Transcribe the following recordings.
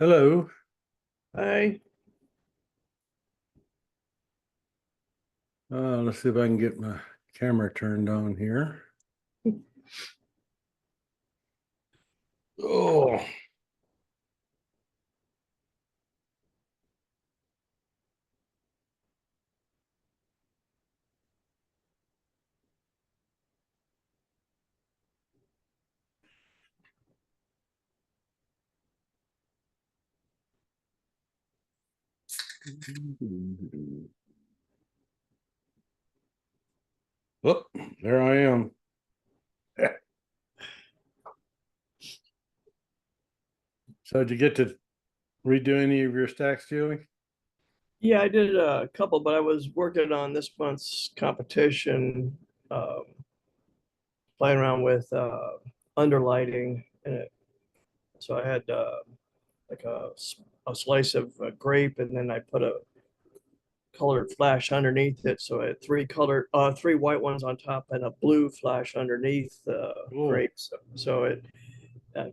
Hello. Hi. Let's see if I can get my camera turned on here. Oh, oh, there I am. So did you get to redo any of your stacks, Joey? Yeah, I did a couple, but I was working on this month's competition, um, playing around with underlighting in it. So I had like a slice of grape, and then I put a colored flash underneath it. So I had three white ones on top, and a blue flash underneath the Oh, grapes. So it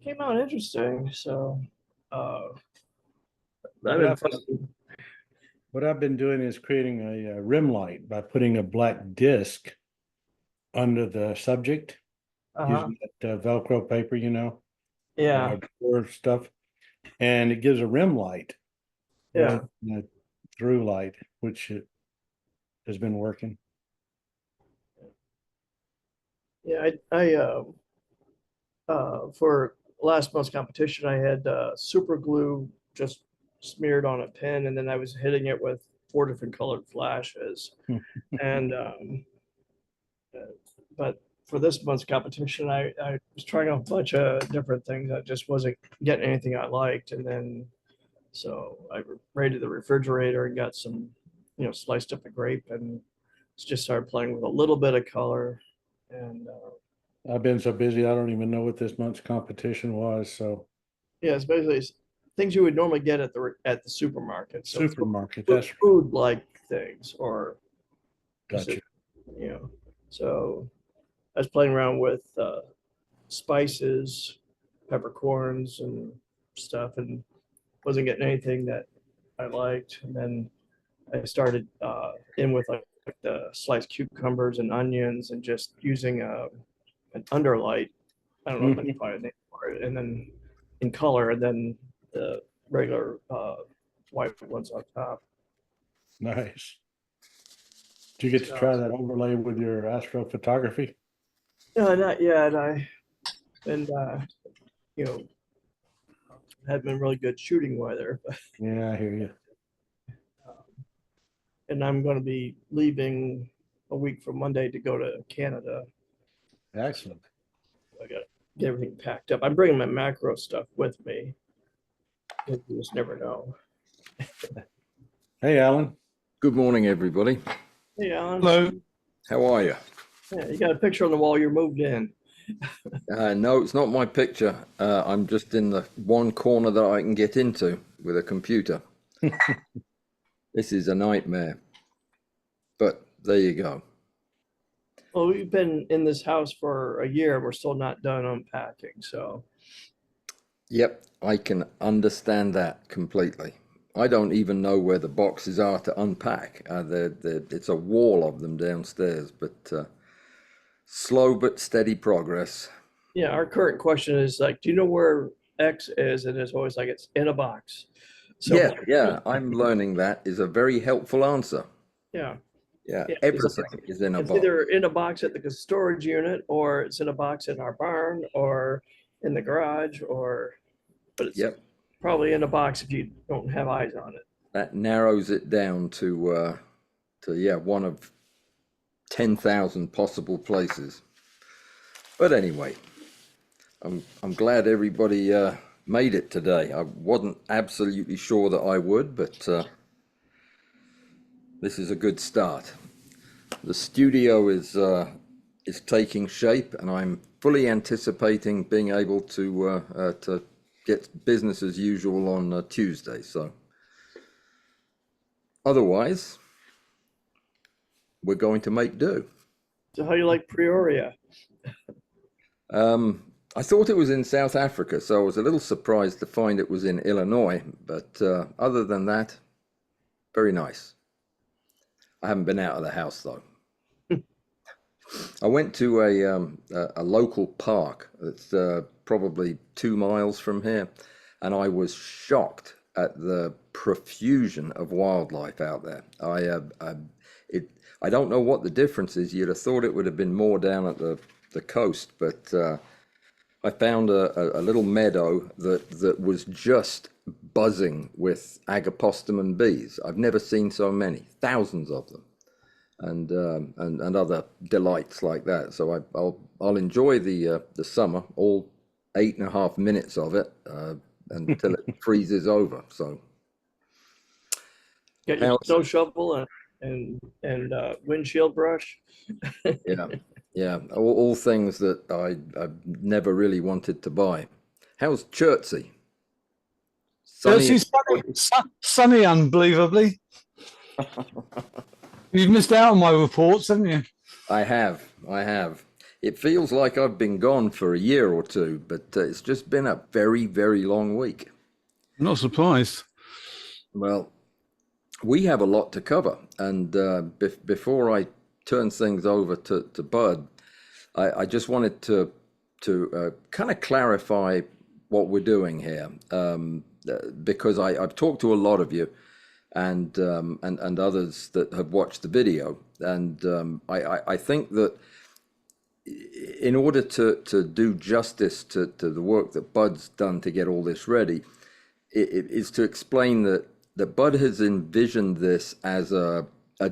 came out interesting. So uh, I've what been I've fucking. what I've been doing is creating a rim light by putting a black disc under the subject Uh-huh. using that Velcro paper, Yeah, or stuff, and it gives a rim light yeah. rather than a through light, which it has been working. Yeah, for last month's competition, I had super glue just smeared on a pen, and then I was hitting it with four different colored flashes. And uh, but for this month's competition, I was trying a bunch of different things. I just wasn't getting anything I liked, and then so I raided the refrigerator and got some, sliced up a grape, and just started playing with a little bit of color, and I've been so busy, I don't even know what this month's competition was. So yeah, it's basically things you would normally get at the supermarket. So supermarket, that's right. food like things, or just Gotcha. you know. So I was playing around with spices, peppercorns, and stuff, and wasn't getting anything that I liked. And then I started in with like the sliced cucumbers and onions, and just using an underlight. I don't know if I can Mhm. find a name for it, and then in color, and then the regular white ones on top. Nice. Did you get to So try that overlay with your astrophotography? no, not yet. And you know had been really good shooting weather, Yeah, I hear you. and I'm going to be leaving a week from Monday to go to Canada. So Excellent. I got to get everything packed up. I'm bringing my macro stuff with me. You just never know. Hey, Alan. Good morning, everybody. Hey, Alan. Hello. How are you? Yeah, you got a picture on the wall. You're moved in. No, it's not my picture. I'm just in the one corner that I can get into with a computer. This is a nightmare, but there you go. Well, we've been in this house for a year, and we're still not done unpacking. So Yep, I can understand that completely. I don't even know where the boxes are to unpack. It's a wall of them downstairs, but slow but steady progress. yeah, our current question is like, do you know where X is? And it's always like it's in a box. So Yeah, I'm learning that is a very helpful answer. yeah, Yeah, yeah, everything is in a it's box. either in a box at the storage unit, or it's in a box in our barn, or in the garage, or but it's Yep. probably in a box if you don't have eyes on it. That narrows it down to yeah, one of 10,000 possible places. But anyway, I'm glad everybody made it today. I wasn't absolutely sure that I would, but this is a good start. The studio is taking shape, and I'm fully anticipating being able to get business as usual on Tuesday. So otherwise, we're going to make do. So how do you like Peoria? I thought it was in South Africa, so I was a little surprised to find it was in Illinois. But other than that, very nice. I haven't been out of the house though. I went to a local park that's probably 2 miles from here, and I was shocked at the profusion of wildlife out there. I don't know what the difference is. You'd have thought it would have been more down at the coast, but I found a little meadow that was just buzzing with agapostum bees. I've never seen so many, thousands of them, and other delights like that. So I'll enjoy the summer, all 8.5 minutes of it, until it freezes over. So Get your snow shovel and windshield brush. yeah, all things that I've never really wanted to buy. How's Chertsey? Sunny. Sunny, unbelievably. You've missed out on my reports, haven't you? I have. It feels like I've been gone for a year or two, but it's just been a very, very long week. I'm not surprised. Well, we have a lot to cover, and before I turn things over to Bud, I just wanted to kind of clarify what we're doing here, because I've talked to a lot of you and others that have watched the video, and I think that in order to do justice to the work that Bud's done to get all this ready, it is to explain that Bud has envisioned this as a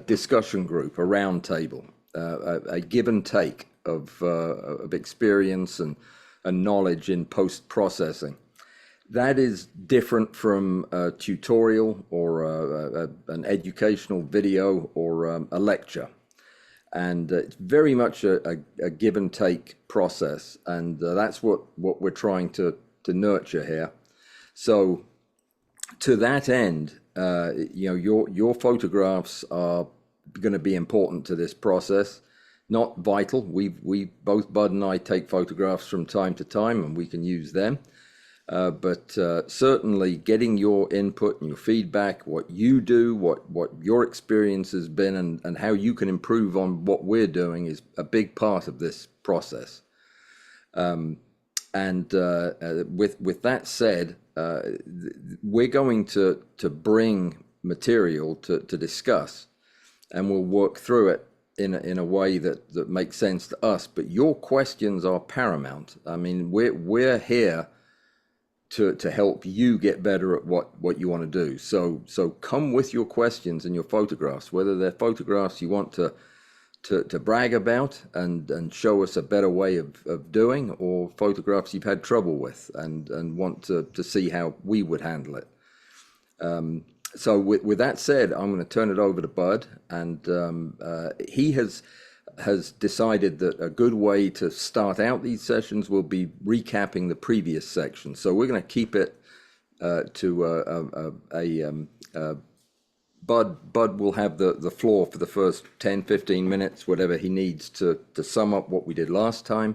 discussion group, a round table, a give and take of experience and knowledge in post-processing. That is different from a tutorial or an educational video or a lecture. And it's very much a give and take process. And that's what we're trying to nurture here. So to that end, your photographs are going to be important to this process. Not vital. We both, Bud and I, take photographs from time to time, and we can use them. But certainly getting your input and your feedback, what you do, what your experience has been, and how you can improve on what we're doing is a big part of this process. And with that said, we're going to bring material to discuss, and we'll work through it in a way that makes sense to us. But your questions are paramount. I mean, we're here to help you get better at what you want to do. So come with your questions and your photographs, whether they're photographs you want to brag about and show us a better way of doing, or photographs you've had trouble with and want to see how we would handle it. So with that said, I'm going to turn it over to Bud, and he has decided that a good way to start out these sessions will be recapping the previous section. So we're going to keep it to Bud will have the floor for the first 10-15 minutes, whatever he needs to sum up what we did last time.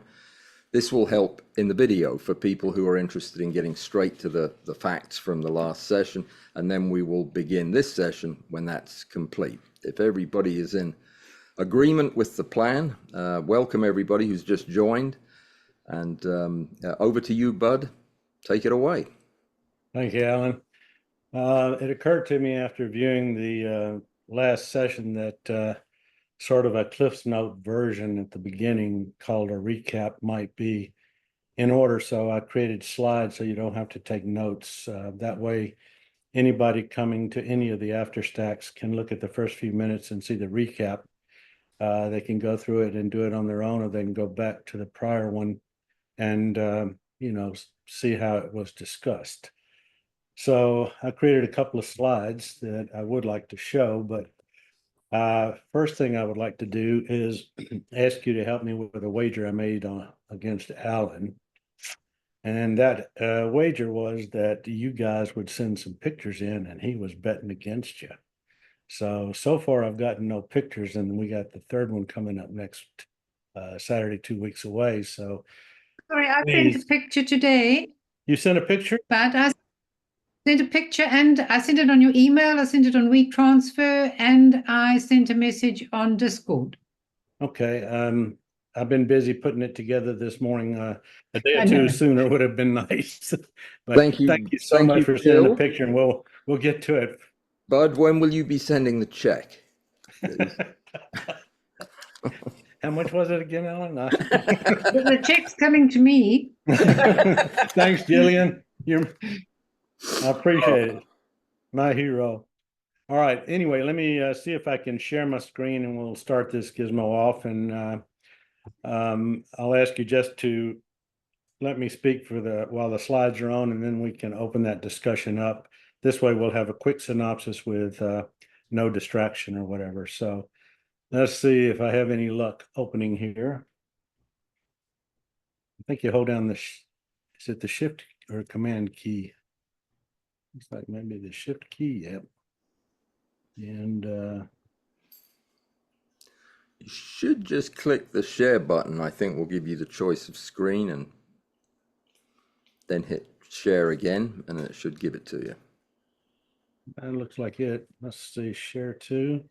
This will help in the video for people who are interested in getting straight to the facts from the last session, and then we will begin this session when that's complete. If everybody is in agreement with the plan, welcome everybody who's just joined, and over to you, Bud. Take it away. Thank you, Alan. It occurred to me after viewing the last session that sort of a Cliff's Note version at the beginning called a recap might be in order. So I created slides so you don't have to take notes. That way, anybody coming to any of the after stacks can look at the first few minutes and see the recap. They can go through it and do it on their own, or they can go back to the prior one and, see how it was discussed. So I created a couple of slides that I would like to show, but first thing I would like to do is ask you to help me with a wager I made against Alan. And that wager was that you guys would send some pictures in, and he was betting against you. So far I've gotten no pictures, and we got the third one coming up next Saturday, 2 weeks away. So Sorry, I Please. sent a picture today, You sent a picture? but I sent a picture and I sent it on your email, I sent it on WeTransfer, and I sent a message on Discord. Okay, I've been busy putting it together this morning. A day I or two know. sooner would have been nice. But Thank you. thank you so Thank much you, for sending Bill. a picture, and we'll get to it. Bud, when will you be sending the check? How much was it again, Alan? The check's coming to me. Thanks, Jillian. I appreciate it. My hero. All right. Anyway, let me see if I can share my screen, and we'll start this gizmo off. And I'll ask you just to let me speak while the slides are on, and then we can open that discussion up. This way, we'll have a quick synopsis with no distraction or whatever. So let's see if I have any luck opening here. I think you hold down is it the shift or command key? Looks like maybe the shift key. Yep. And You should just click the share button. I think will give you the choice of screen, and then hit share again, and it should give it to you. that looks like it. Let's see, share to.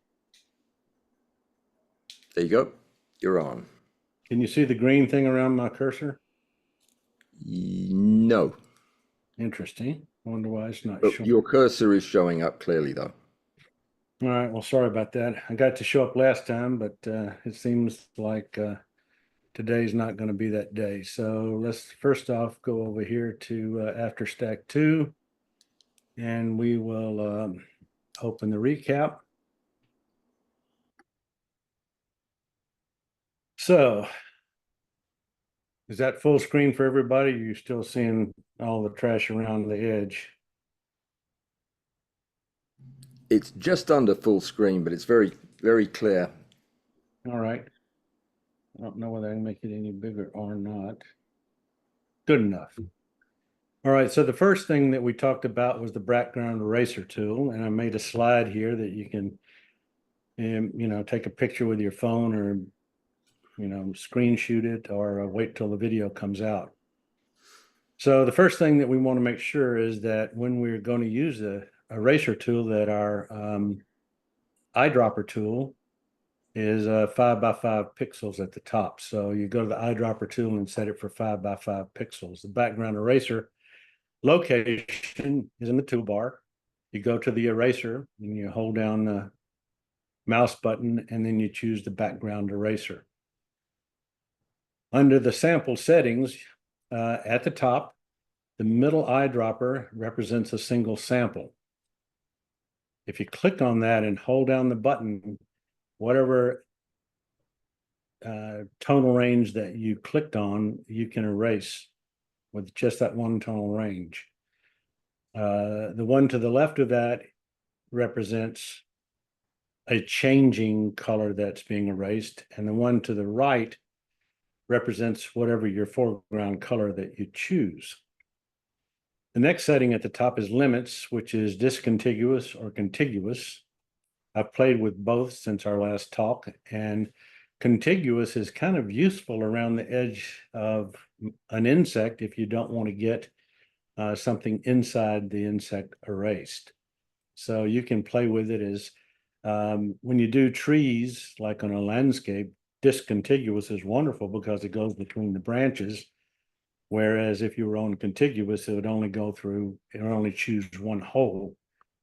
There you go. You're on. Can you see the green thing around my cursor? No, Interesting. I wonder why it's not but showing. your cursor is showing up clearly though. All right. Well, sorry about that. I got to show up last time, but it seems like today's not going to be that day. So let's first off go over here to After Stack 2, and we will open the recap. So is that full screen for everybody? You're still seeing all the trash around the edge? It's just under full screen, but it's very, very clear. All right. I don't know whether I can make it any bigger or not. Good enough. All right. So the first thing that we talked about was the background eraser tool. And I made a slide here that you can, take a picture with your phone or, screen shoot it or wait till the video comes out. So the first thing that we want to make sure is that when we're going to use the eraser tool, that our eyedropper tool is 5x5 pixels at the top. So you go to the eyedropper tool and set it for 5x5 pixels. The background eraser location is in the toolbar. You go to the eraser and you hold down the mouse button, and then you choose the background eraser. Under the sample settings, at the top, the middle eyedropper represents a single sample. If you click on that and hold down the button, whatever tonal range that you clicked on, you can erase with just that one tonal range. The one to the left of that represents a changing color that's being erased, and the one to the right represents whatever your foreground color that you choose. The next setting at the top is limits, which is discontiguous or contiguous. I've played with both since our last talk, and contiguous is kind of useful around the edge of an insect if you don't want to get something inside the insect erased. So you can play with it as when you do trees, like on a landscape, discontiguous is wonderful because it goes between the branches. Whereas if you were on contiguous, it would only choose one hole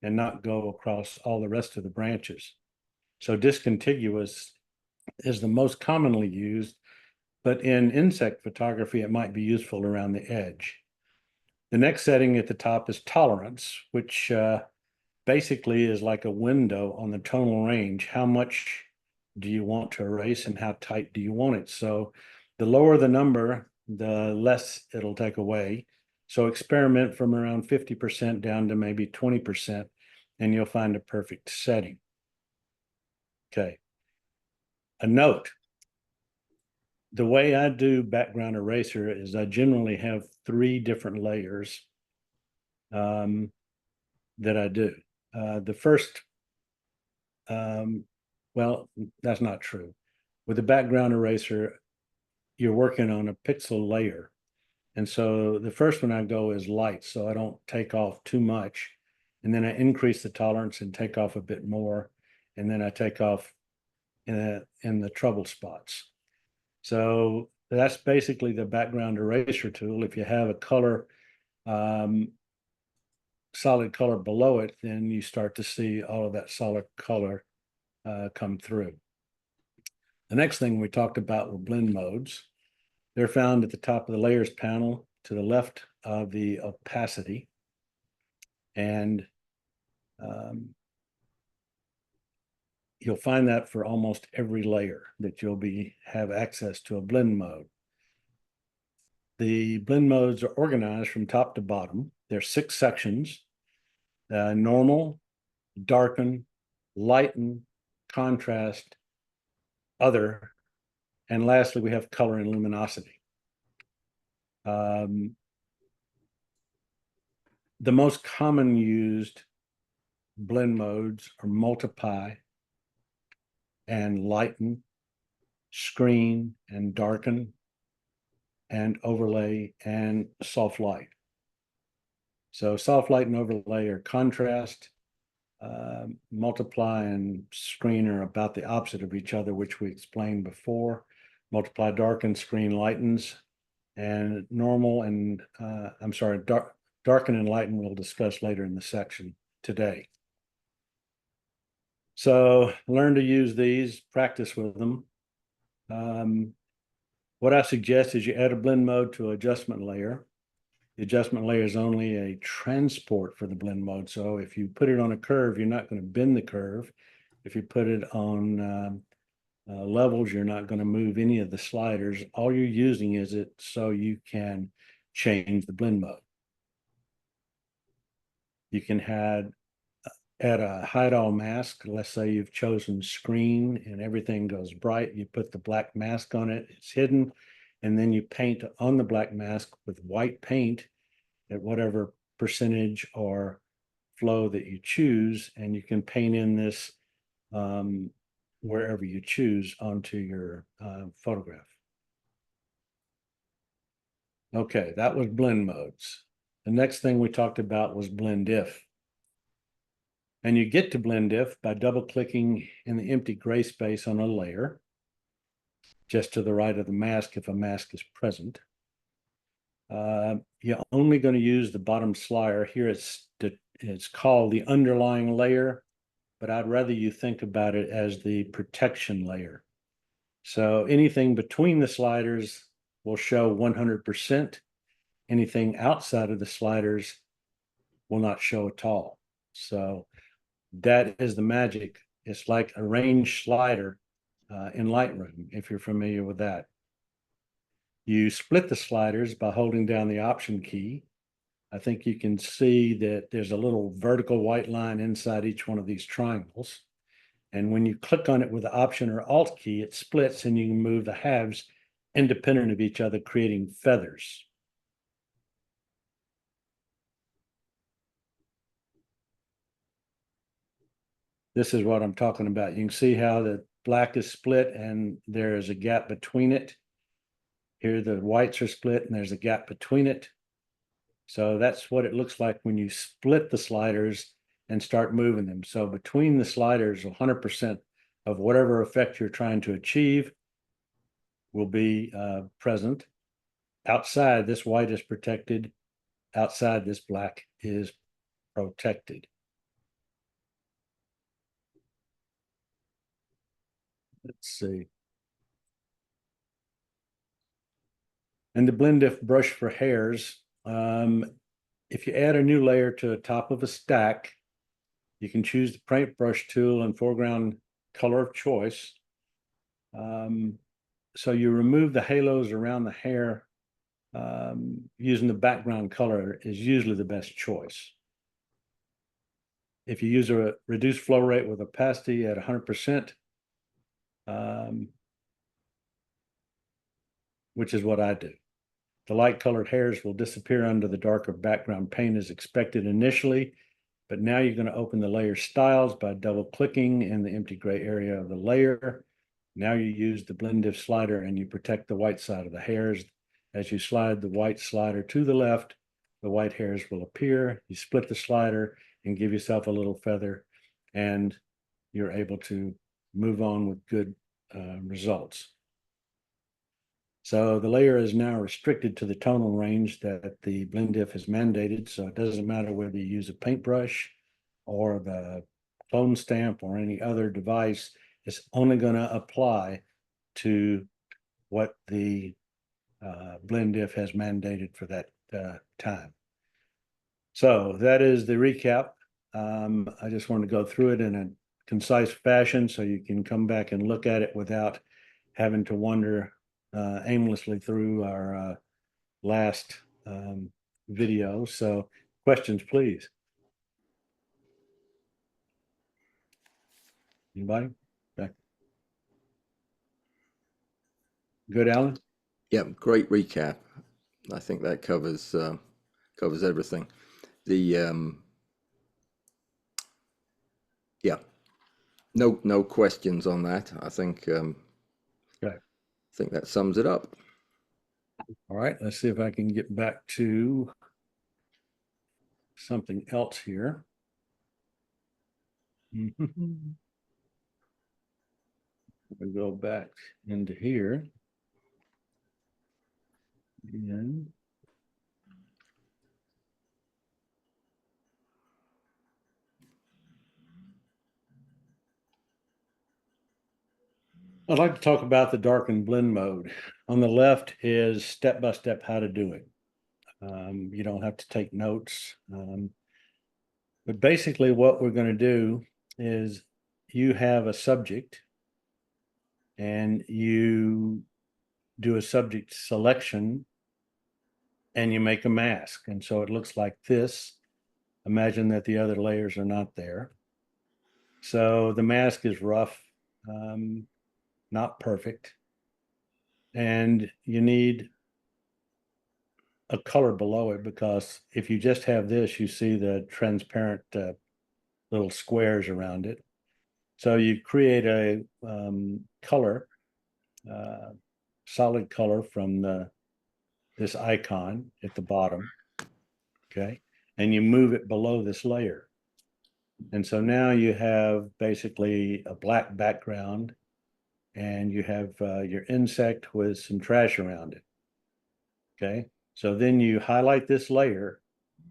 and not go across all the rest of the branches. So discontiguous is the most commonly used, but in insect photography, it might be useful around the edge. The next setting at the top is tolerance, which basically is like a window on the tonal range. How much do you want to erase and how tight do you want it? So the lower the number, the less it'll take away. So experiment from around 50% down to maybe 20%, and you'll find a perfect setting. Okay. A note. The way I do background eraser is I generally have 3 different layers that I do. The first, well, that's not true. With the background eraser, you're working on a pixel layer. And so the first one I go is light, so I don't take off too much. And then I increase the tolerance and take off a bit more. And then I take off in the trouble spots. So that's basically the background erasure tool. If you have a color, solid color below it, then you start to see all of that solid color come through. The next thing we talked about were blend modes. They're found at the top of the layers panel to the left of the opacity. And you'll find that for almost every layer that you'll have access to a blend mode. The blend modes are organized from top to bottom. There's 6 sections: normal, darken, lighten, contrast, other, and lastly, we have color and luminosity. The most common used blend modes are multiply and lighten, screen and darken, and overlay and soft light. So soft light and overlay are contrast. Multiply and screen are about the opposite of each other, which we explained before. Multiply, darken, screen lightens, and normal and darken and lighten we'll discuss later in the section today. So learn to use these, practice with them. What I suggest is you add a blend mode to adjustment layer. The adjustment layer is only a transport for the blend mode. So if you put it on a curve, you're not going to bend the curve. If you put it on levels, you're not going to move any of the sliders. All you're using is it so you can change the blend mode. You can add a hide all mask. Let's say you've chosen screen and everything goes bright. You put the black mask on it, it's hidden. And then you paint on the black mask with white paint at whatever percentage or flow that you choose. And you can paint in this wherever you choose onto your photograph. Okay, that was blend modes. The next thing we talked about was blend if. And you get to blend if by double clicking in the empty gray space on a layer, just to the right of the mask if a mask is present. You're only going to use the bottom slider. Here it's called the underlying layer, but I'd rather you think about it as the protection layer. So anything between the sliders will show 100%. Anything outside of the sliders will not show at all. So that is the magic. It's like a range slider in Lightroom, if you're familiar with that. You split the sliders by holding down the Option key. I think you can see that there's a little vertical white line inside each one of these triangles. And when you click on it with the Option or Alt key, it splits and you can move the halves independent of each other, creating feathers. This is what I'm talking about. You can see how the black is split and there is a gap between it. Here the whites are split and there's a gap between it. So that's what it looks like when you split the sliders and start moving them. So between the sliders, 100% of whatever effect you're trying to achieve will be present. Outside, this white is protected. Outside, this black is protected. Let's see. And the blend if brush for hairs. If you add a new layer to the top of a stack, you can choose the paintbrush tool and foreground color of choice. So you remove the halos around the hair using the background color is usually the best choice. If you use a reduced flow rate with opacity at 100%, which is what I do. The light colored hairs will disappear under the darker background paint as expected initially, but now you're going to open the layer styles by double clicking in the empty gray area of the layer. Now you use the blend if slider and you protect the white side of the hairs As you slide the white slider to the left, the white hairs will appear. You split the slider and give yourself a little feather, and you're able to move on with good results. So the layer is now restricted to the tonal range that the blend diff has mandated. So it doesn't matter whether you use a paintbrush or the clone stamp or any other device. It's only going to apply to what the blend diff has mandated for that time. So that is the recap. I just want to go through it in a concise fashion so you can come back and look at it without having to wander aimlessly through our last video. So questions, please. Anybody? Okay. Good, Alan? Yeah, great recap. I think that covers covers everything. The yeah, no questions on that. I think Okay. I think that sums it up. All right, let's see if I can get back to something else here. We'll go back into here. And I'd like to talk about the darken blend mode. On the left is step-by-step how to do it. You don't have to take notes. But basically what we're going to do is you have a subject and you do a subject selection and you make a mask. And so it looks like this. Imagine that the other layers are not there. So the mask is rough, not perfect. And you need a color below it, because if you just have this, you see the transparent little squares around it. So you create a color, solid color from this icon at the bottom, okay? And you move it below this layer. And so now you have basically a black background and you have your insect with some trash around it, okay? So then you highlight this layer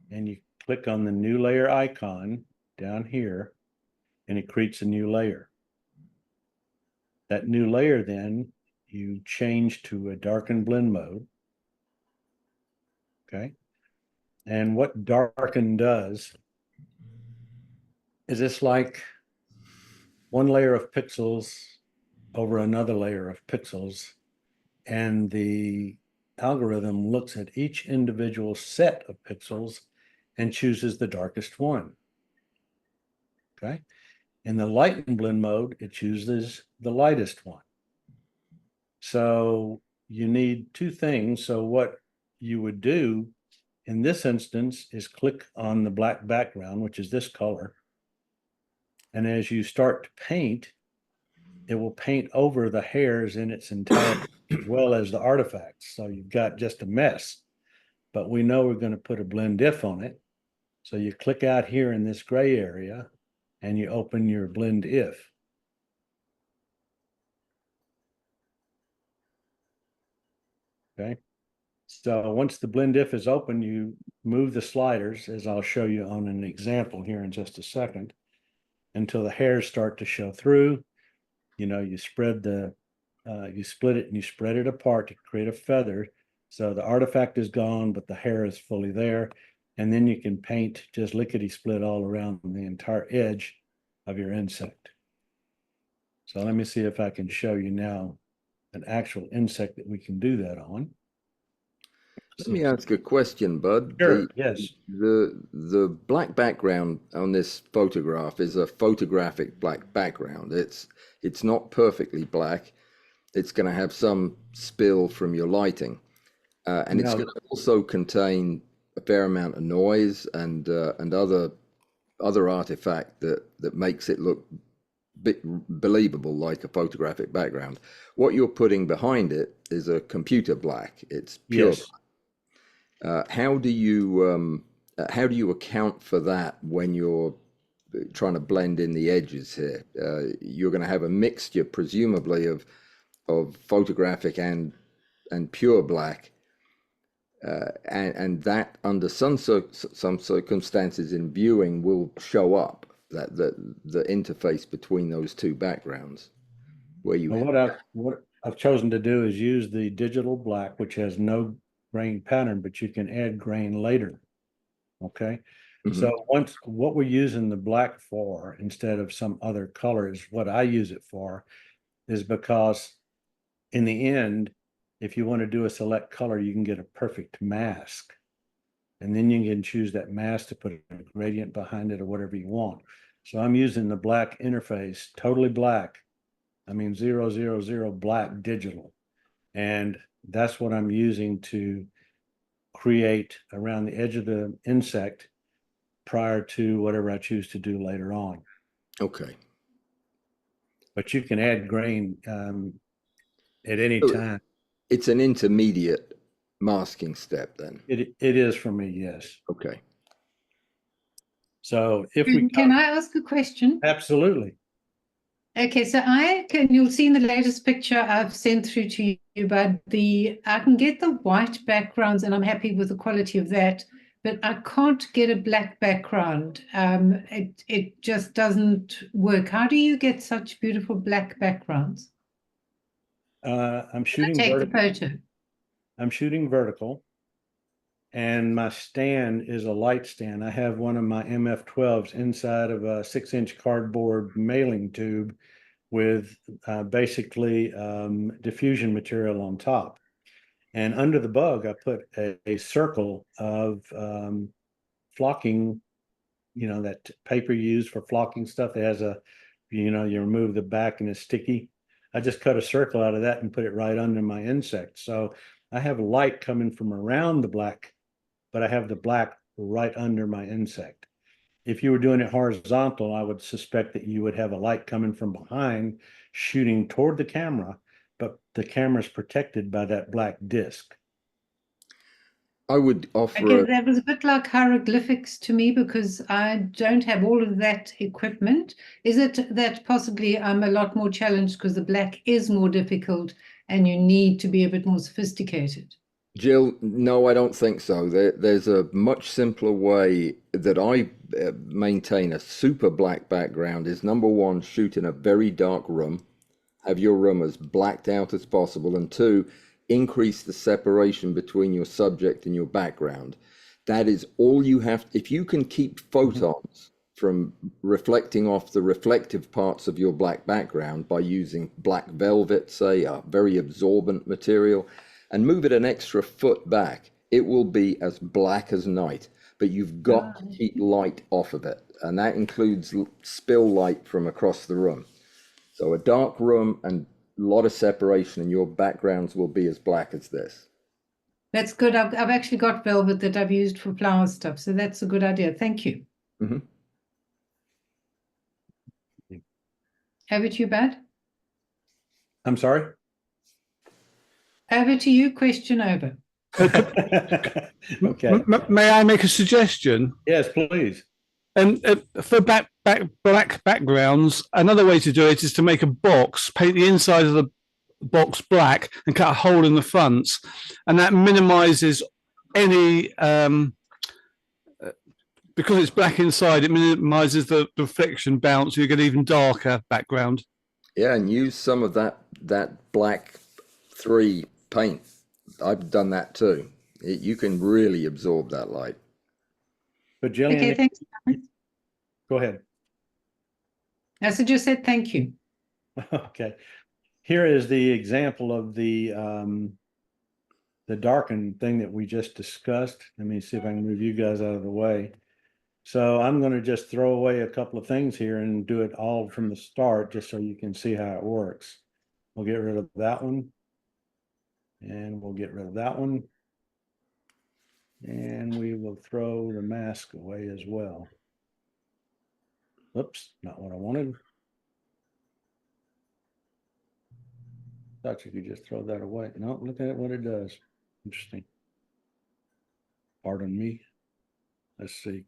and you click on the new layer icon down here and it creates a new layer. That new layer then you change to a darken blend mode, okay? And what darken does is it's like one layer of pixels over another layer of pixels, and the algorithm looks at each individual set of pixels and chooses the darkest one, okay? In the lighten blend mode, it chooses the lightest one. So you need two things. So what you would do in this instance is click on the black background, which is this color. And as you start to paint, it will paint over the hairs in its entirety, as well as the artifacts. So you've got just a mess, but we know we're going to put a blend diff on it. So you click out here in this gray area and you open your blend if. Okay. So once the blend if is open, you move the sliders, as I'll show you on an example here in just a second, until the hairs start to show through. You know, you spread the, you split it and you spread it apart to create a feather. So the artifact is gone, but the hair is fully there. And then you can paint just lickety split all around the entire edge of your insect. So let me see if I can show you now an actual insect that we can do that on. Let me ask a question, Bud. Sure, yes. The black background on this photograph is a photographic black background. It's not perfectly black. It's going to have some spill from your lighting, and it's Now- going to also contain a fair amount of noise and other artifact that makes it look believable like a photographic background. What you're putting behind it is a computer black. It's pure Yes. black. How do you account for that when you're trying to blend in the edges here? You're going to have a mixture, presumably, of photographic and pure black, and that under some circumstances in viewing will show up, that the interface between those two backgrounds, where you Well, what I've chosen to do is use the digital black, which has no grain pattern, but you can add grain later. Okay. Mhm. So what we're using the black for instead of some other colors, what I use it for is because in the end, if you want to do a select color, you can get a perfect mask. And then you can choose that mask to put a gradient behind it or whatever you want. So I'm using the black interface, totally black. I mean, 000 black digital. And that's what I'm using to create around the edge of the insect prior to whatever I choose to do later on. Okay. But you can add grain at any So time. it's an intermediate masking step then. It is for me, yes. Okay. So if we Can I ask a question? absolutely. Okay, so you'll see in the latest picture I've sent through to you, but I can get the white backgrounds and I'm happy with the quality of that, but I can't get a black background. It just doesn't work. How do you get such beautiful black backgrounds? I'm shooting Take the vertical. photo. I'm shooting vertical, and my stand is a light stand. I have one of my MF12s inside of a 6-inch cardboard mailing tube with basically diffusion material on top. And under the bug, I put a circle of flocking, that paper used for flocking stuff. It has you remove the back and it's sticky. I just cut a circle out of that and put it right under my insect. So I have light coming from around the black, but I have the black right under my insect. If you were doing it horizontal, I would suspect that you would have a light coming from behind shooting toward the camera, but the camera is protected by that black disc. I would I offer guess that was a bit like hieroglyphics to me because I don't have all of that equipment. Is it that possibly I'm a lot more challenged because the black is more difficult and you need to be a bit more sophisticated? Jill, no, I don't think so. There's a much simpler way that I maintain a super black background is number one, shoot in a very dark room, have your room as blacked out as possible, and two, increase the separation between your subject and your background. That is all you have. If you can keep photons from reflecting off the reflective parts of your black background by using black velvet, say, a very absorbent material, and move it an extra foot back, it will be as black as night. But you've got to keep light off of it, and that includes spill light from across the room. So a dark room and a lot of separation, and your backgrounds will be as black as this. That's good. I've actually got velvet that I've used for flower stuff, so that's a good idea. Thank you. Mm-hmm. Over to you, Bud. I'm sorry? Over to you. Question over. Okay. May I make a suggestion? Yes, please. And for black backgrounds, another way to do it is to make a box, paint the inside of the box black, and cut a hole in the front, and that minimizes any because it's black inside. It minimizes the reflection bounce. So you get even darker background. Yeah, and use some of that black 3 paint. I've done that too. You can really absorb that light. But Jillian, Okay, thanks. go ahead. I just said thank you. Okay. Here is the example of the darkened thing that we just discussed. Let me see if I can move you guys out of the way. So I'm going to just throw away a couple of things here and do it all from the start, just so you can see how it works. We'll get rid of that one. And we'll get rid of that one. And we will throw the mask away as well. Oops, not what I wanted. Thought you could just throw that away. No, look at what it does. Interesting. Pardon me. Let's see.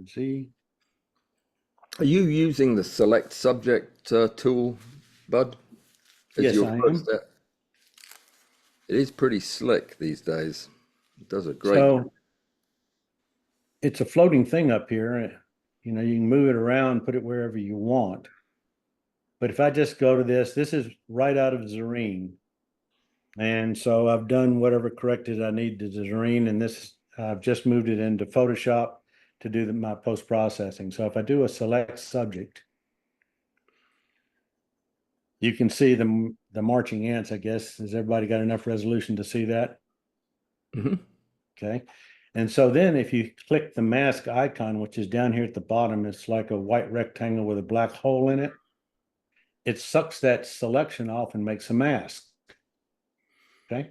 Z. Are you using the select subject tool, Bud? As Yes, your I first am. step? It is pretty slick these days. It does a great So it's a floating thing up here. You know, you can move it around, put it wherever you want. But if I just go to this is right out of Zareen. And so I've done whatever corrected I need to Zareen, and this, I've just moved it into Photoshop to do my post-processing. So if I do a select subject, you can see the marching ants, I guess. Has everybody got enough resolution to see that? Mhm. Okay. And so then if you click the mask icon, which is down here at the bottom, it's like a white rectangle with a black hole in it. It sucks that selection off and makes a mask. Okay.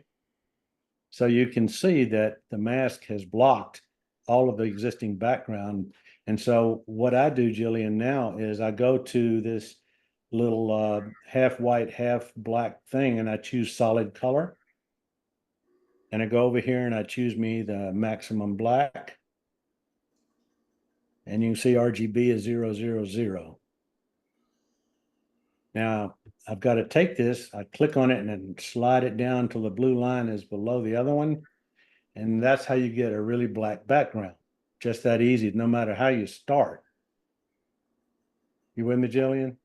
So you can see that the mask has blocked all of the existing background. And so what I do, Jillian, now is I go to this little half white, half black thing, and I choose solid color. And I go over here and I choose me the maximum black. And you can see RGB is 000. Now I've got to take this, I click on it and then slide it down till the blue line is below the other one. And that's how you get a really black background. Just that easy, no matter how you start. You with me, Jillian?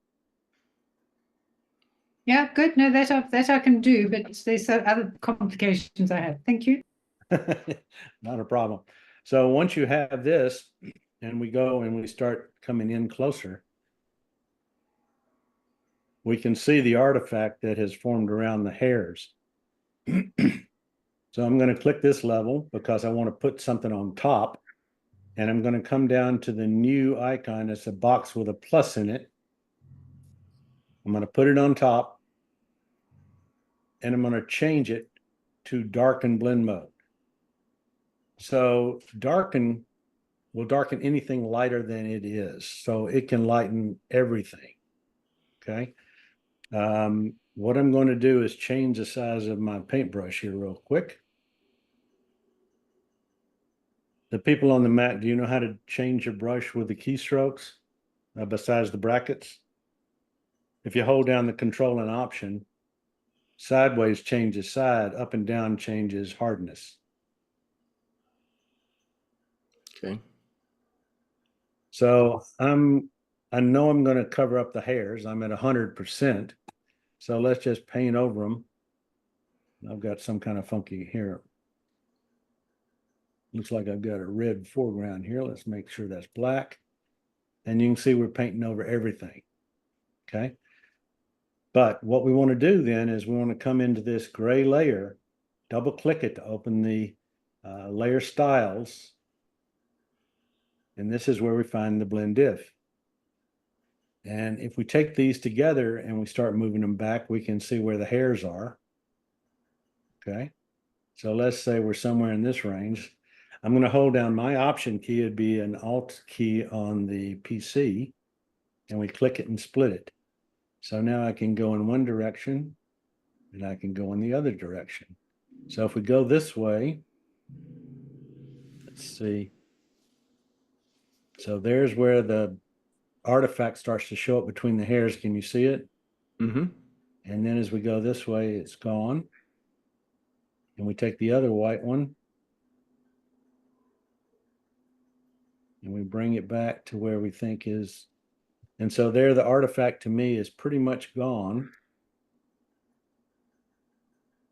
Yeah, good. No, that I can do, but there's other complications I have. Thank you. Not a problem. So once you have this, and we go and we start coming in closer, we can see the artifact that has formed around the hairs. So I'm going to click this level because I want to put something on top. And I'm going to come down to the new icon. It's a box with a plus in it. I'm going to put it on top. And I'm going to change it to darken blend mode. So darken will darken anything lighter than it is. So it can lighten everything. Okay. What I'm going to do is change the size of my paintbrush here real quick. The people on the Mac, do you know how to change your brush with the keystrokes besides the brackets? If you hold down the control and option, sideways changes side, up and down changes hardness. Okay. So I know I'm going to cover up the hairs. I'm at 100%. So let's just paint over them. I've got some kind of funky hair. Looks like I've got a red foreground here. Let's make sure that's black. And you can see we're painting over everything. Okay. But what we want to do then is we want to come into this gray layer, double click it to open the layer styles. And this is where we find the blend diff. And if we take these together and we start moving them back, we can see where the hairs are. Okay. So let's say we're somewhere in this range. I'm going to hold down my option key. It'd be an alt key on the PC. And we click it and split it. So now I can go in one direction and I can go in the other direction. So if we go this way, let's see. So there's where the artifact starts to show up between the hairs. Can you see it? Mm-hmm. And then as we go this way, it's gone. And we take the other white one and we bring it back to where we think is. And so there, the artifact to me is pretty much gone.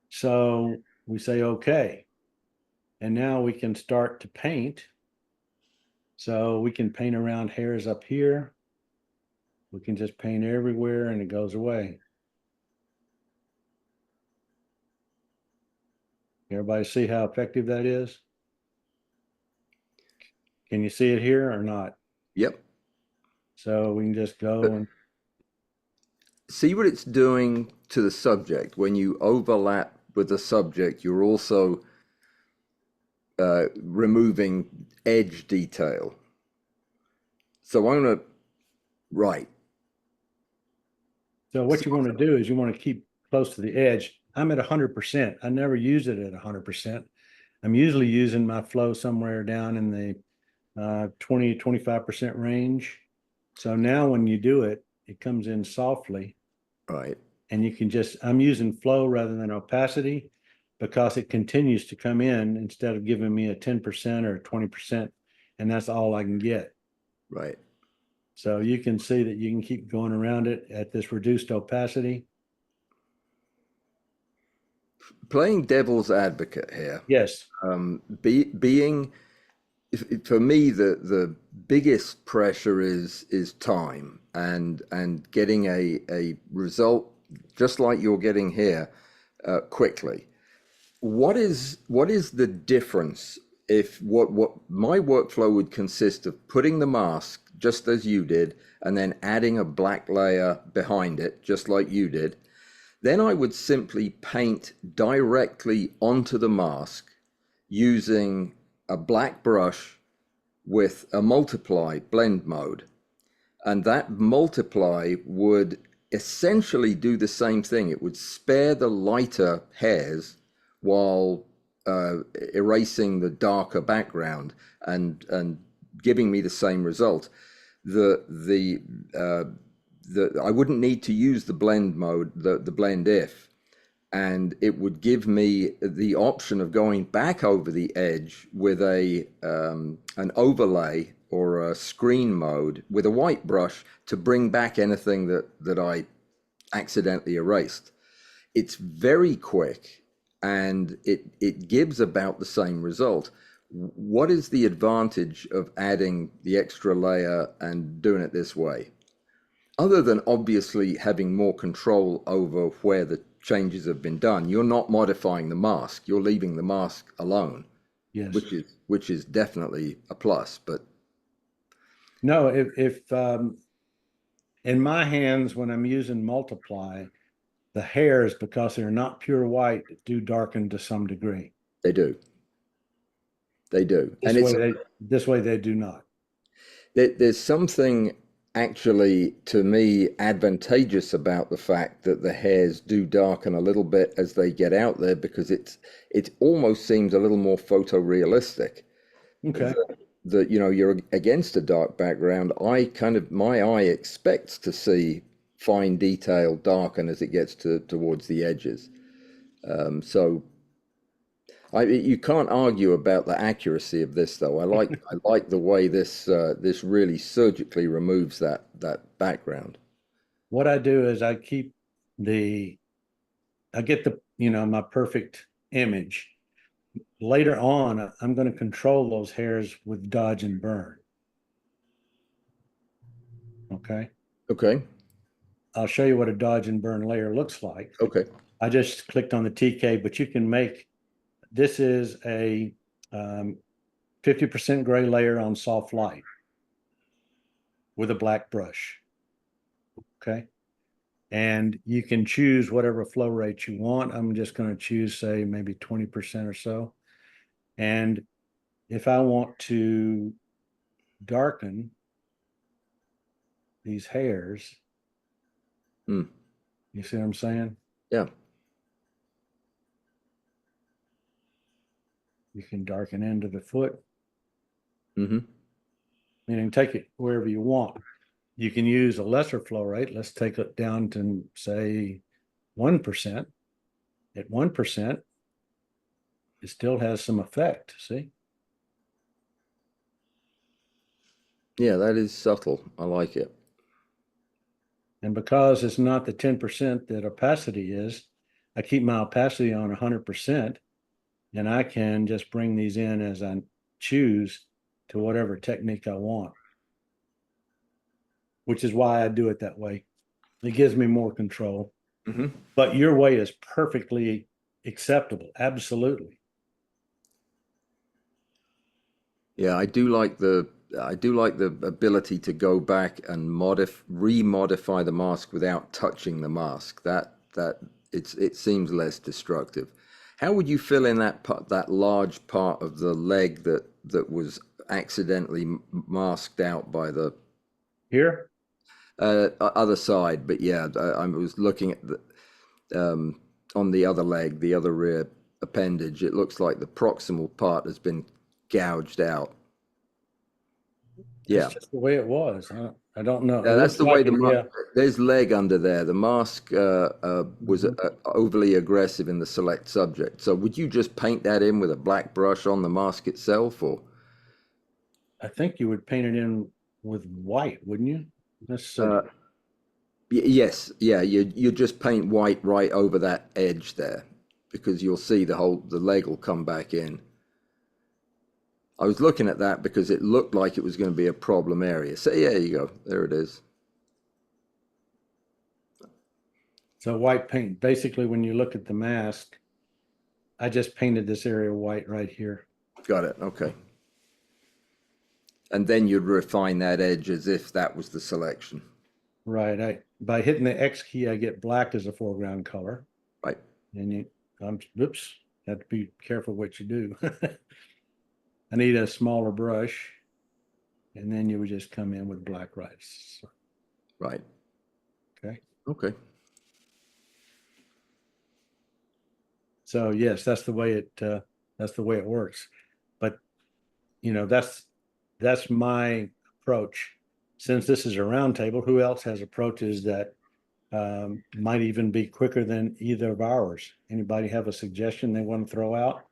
So we say, okay. And now we can start to paint. So we can paint around hairs up here. We can just paint everywhere and it goes away. Everybody see how effective that is? Can you see it here or not? Yep. So we can just go and See what it's doing to the subject. When you overlap with the subject, you're also removing edge detail. So I'm going to, right. so what you want to do is you want to keep close to the edge, I'm at 100%. I never use it at 100%. I'm usually using my flow somewhere down in the 20, 25% range. So now when you do it, it comes in softly. Right. And you can just, I'm using flow rather than opacity because it continues to come in instead of giving me a 10% or 20%. And that's all I can get. Right. So you can see that you can keep going around it at this reduced opacity. Playing devil's advocate here. Yes. Being for me, the biggest pressure is time and getting a result just like you're getting here quickly. What is the difference if what my workflow would consist of putting the mask just as you did and then adding a black layer behind it just like you did? Then I would simply paint directly onto the mask using a black brush with a multiply blend mode. And that multiply would essentially do the same thing. It would spare the lighter hairs while erasing the darker background and giving me the same result. I wouldn't need to use the blend mode, the blend if, and it would give me the option of going back over the edge with an overlay or a screen mode with a white brush to bring back anything that I accidentally erased. It's very quick and it gives about the same result. What is the advantage of adding the extra layer and doing it this way? Other than obviously having more control over where the changes have been done. You're not modifying the mask, you're leaving the mask alone. Yes. Which is definitely a plus. But no, if in my hands when I'm using multiply, the hairs, because they're not pure white, do darken to some degree. They do. This way they do not. There's something actually, to me, advantageous about the fact that the hairs do darken a little bit as they get out there, because it almost seems a little more photorealistic. Okay. That you're against a dark background. My eye expects to see fine detail darken as it gets towards the edges. So you can't argue about the accuracy of this, though. I like the way this really surgically removes that background. What I do is I get my perfect image. Later on, I'm going to control those hairs with dodge and burn. Okay. Okay. I'll show you what a dodge and burn layer looks like. Okay. I just clicked on the TK, but you can make, this is a 50% gray layer on soft light with a black brush. Okay. And you can choose whatever flow rate you want. I'm just going to choose, say, maybe 20% or so. And if I want to darken these hairs, you see what I'm saying? Yeah. You can darken into the foot. Mm-hmm. Meaning take it wherever you want. You can use a lesser flow rate. Let's take it down to, say, 1%. At 1%, it still has some effect, see? Yeah, that is subtle. I like it. And because it's not the 10% that opacity is, I keep my opacity on 100%, and I can just bring these in as I choose to whatever technique I want, which is why I do it that way. It gives me more control. Mm-hmm. But your way is perfectly acceptable. Absolutely. Yeah, I do like the ability to go back and remodify the mask without touching the mask. That it seems less destructive. How would you fill in that large part of the leg that was accidentally masked out by the Here? other side? But yeah, I was looking at on the other leg, the other rear appendage, it looks like the proximal part has been gouged out. Yeah, That's just the way it was. I don't know. yeah, It that's looks the way like it, yeah. there's leg under there. The mask was overly aggressive in the select subject. So would you just paint that in with a black brush on the mask itself, or? I think you would paint it in with white, wouldn't you? That's Yes, yeah, you just paint white right over that edge there, because you'll see the leg will come back in. I was looking at that because it looked like it was going to be a problem area. So yeah, you go. There it is. so white paint. Basically, when you look at the mask, I just painted this area white right here. Got it. Okay. And then you'd refine that edge as if that was the selection. Right. By hitting the X key, I get black as a foreground color. Right. And oops, have to be careful what you do. I need a smaller brush, and then you would just come in with black rice. Right. Okay. Okay. So yes, that's the way it works. But that's my approach. Since this is a round table, who else has approaches that might even be quicker than either of ours? Anybody have a suggestion they want to throw out?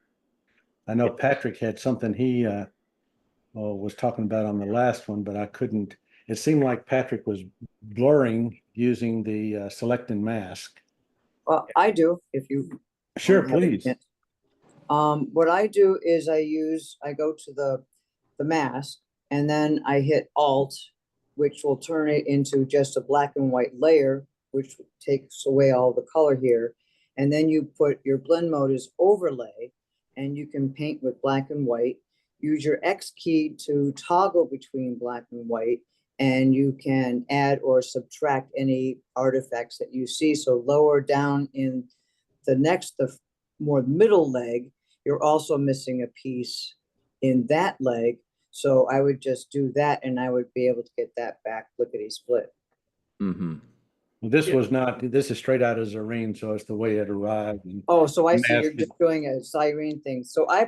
I know Patrick had something he was talking about on the last one, but I couldn't. It seemed like Patrick was blurring using the select and mask. Well, I do, if you. Sure, have a please. minute. What I do is I go to the mask, and then I hit Alt, which will turn it into just a black and white layer, which takes away all the color here. And then you put your blend mode as overlay, and you can paint with black and white. Use your X key to toggle between black and white, and you can add or subtract any artifacts that you see. So lower down in the more middle leg, you're also missing a piece in that leg. So I would just do that, and I would be able to get that back lickety split. Mm-hmm. This is straight out of Zareen, so it's the way it arrived. Oh, so I see Mask you're it. just doing a Cyrene thing. So I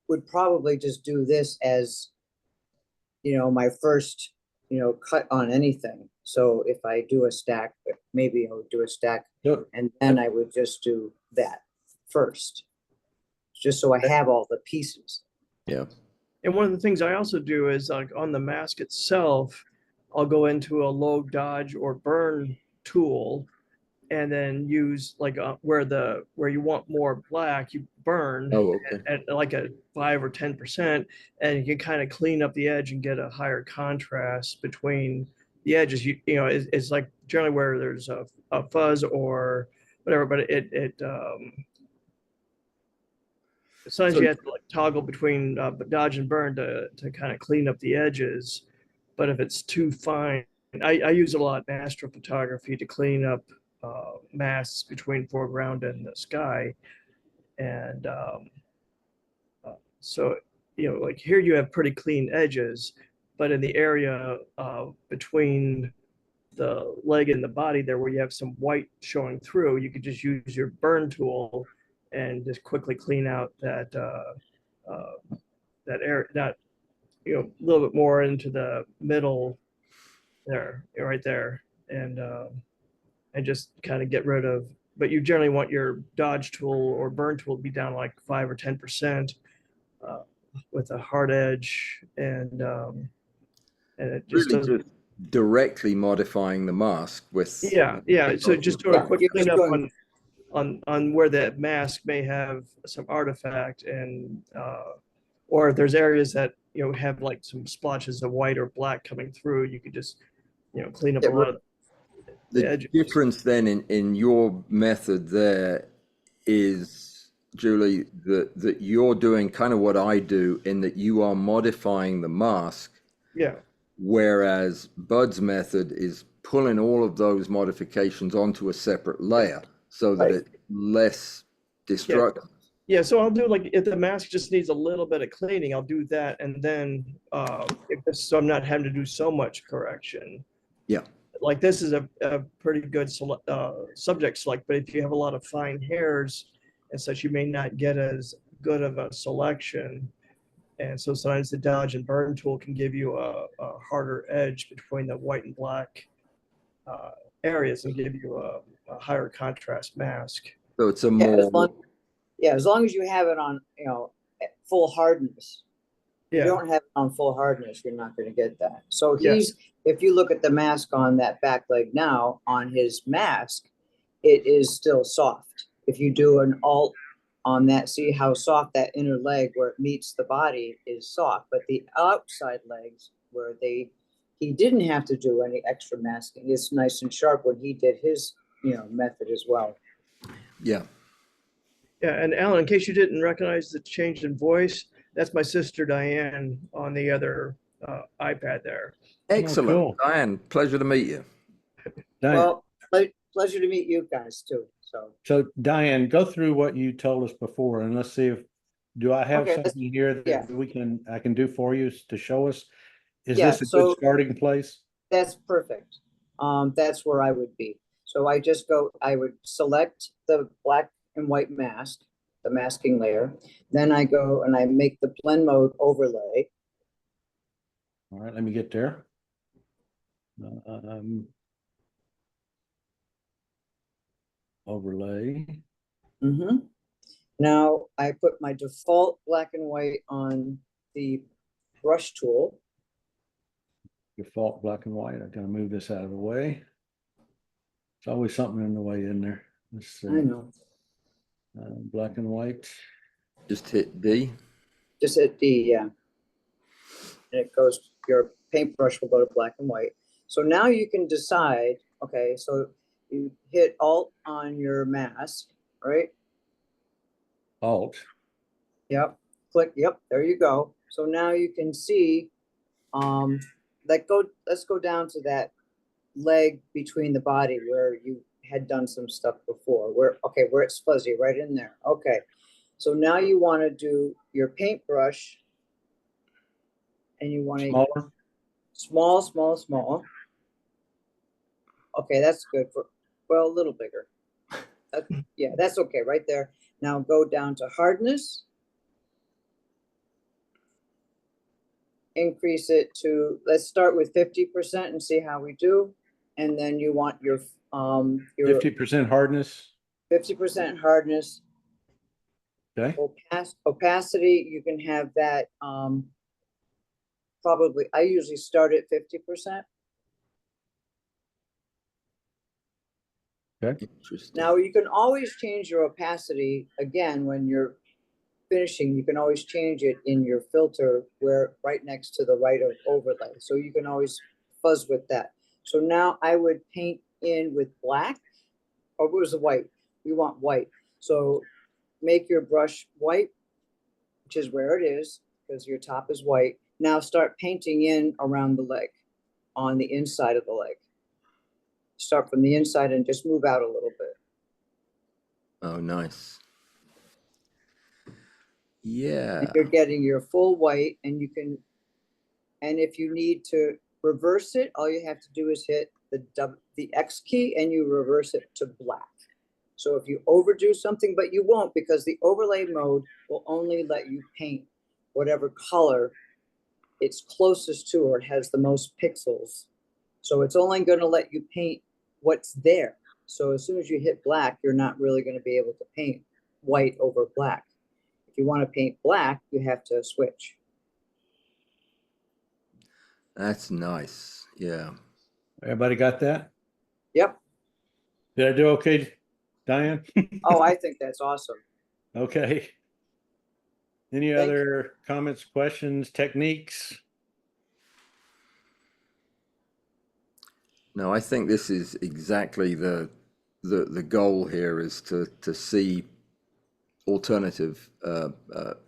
would probably just do this as, my first, cut on anything. So if I do a stack, maybe I would do a stack, Yep. and then I would just do that first, just so I have all the pieces. Yeah. And one of the things I also do is, like, on the mask itself, I'll go into a low dodge or burn tool, and then use like where you want more black, you burn at like a 5 or 10%, and you can kind of clean up the edge and get a higher contrast between the edges. It's like generally where there's a fuzz or whatever, but sometimes you have to like toggle between dodge and burn to kind of clean up the edges. But if it's too fine, I use a lot in astrophotography to clean up masks between foreground and the sky. And so, like here you have pretty clean edges, but in the area between the leg and the body there where you have some white showing through, you could just use your burn tool and just quickly clean out that area, that a little bit more into the middle there, right there, and just kind of get rid of. But you generally want your dodge tool or burn tool to be down like 5 or 10% with a hard edge, and it just Really doesn't. just directly modifying the mask with. Yeah. So just doing a quick you're just cleanup on where that mask may have some artifact, and or if there's areas that have like some splotches of white or black coming through, you could just clean up a lot of the edges. Difference then in your method there is, Julie, that you're doing kind of what I do, in that you are modifying the mask. Yeah. Whereas Bud's method is pulling all of those modifications onto a separate layer so that it's less destructive. Yeah, so I'll do, like, if the mask just needs a little bit of cleaning, I'll do that, and then so I'm not having to do so much correction. Yeah. like this is a pretty good subject select, but if you have a lot of fine hairs and such, you may not get as good of a selection. And so sometimes the dodge and burn tool can give you a harder edge between the white and black areas and give you a higher contrast mask. So it's a Yeah, as long as you have it on, you know, at full hardness. If you Yeah, don't have it on full hardness, you're not going to get that. So Yeah. if you look at the mask on that back leg now, on his mask, it is still soft. If you do an alt on that, see how soft that inner leg where it meets the body is soft, but the outside legs where he didn't have to do any extra masking, it's nice and sharp when he did his, you know, method as well. yeah. yeah. And Alan, in case you didn't recognize the change in voice, that's my sister Diane on the other iPad there. Excellent. cool. Diane, pleasure to meet you. Diane, Well, pleasure to meet you guys too. so Diane, go through what you told us before, and let's see if do I have Okay, something here that yeah. I can do for you to show us? Is Yeah, this a so- good starting place? That's perfect. That's where I would be. So I would select the black and white mask, the masking layer. Then I go and I make the blend mode overlay. All right, let me get there. Overlay. Now I put my default black and white on the brush tool. Default black and white. I'm gonna move this out of the way. It's always something in the way in there. Let's see. I know. Black and white. Just hit D. Just hit D, yeah. And it goes, your paintbrush will go to black and white. So now you can decide, okay, so you hit Alt on your mask, right? Alt. Yep, click, yep, there you go. So now you can see, let's go down to that leg between the body where you had done some stuff before, where it's fuzzy right in there. Okay, so now you want to do your paintbrush and you want to small. Okay, that's good well, a little bigger. Yeah, that's okay right there. Now go down to hardness. Increase it to, let's start with 50% and see how we do. And then you want your 50% hardness. 50% hardness. Okay. Opacity, you can have that probably, I usually start at 50%. Okay. Interesting. Now you can always change your opacity again when you're finishing. You can always change it in your filter where right next to the right of overlay. So you can always fuzz with that. So now I would paint in with black, or it was the white. We want white. So make your brush white, which is where it is, because your top is white. Now start painting in around the leg, on the inside of the leg. Start from the inside and just move out a little bit. Oh, nice. Yeah. You're getting your full white, and you can, and if you need to reverse it, all you have to do is hit the X key and you reverse it to black. So if you overdo something, but you won't, because the overlay mode will only let you paint whatever color it's closest to, or it has the most pixels. So it's only going to let you paint what's there. So as soon as you hit black, you're not really going to be able to paint white over black. If you want to paint black, you have to switch. That's nice. Yeah. Everybody got that? Yep. Did I do okay, Diane? Oh, I think that's awesome. Okay. Any Thank other comments, questions, techniques? No, I think this is exactly the goal here, is to see alternative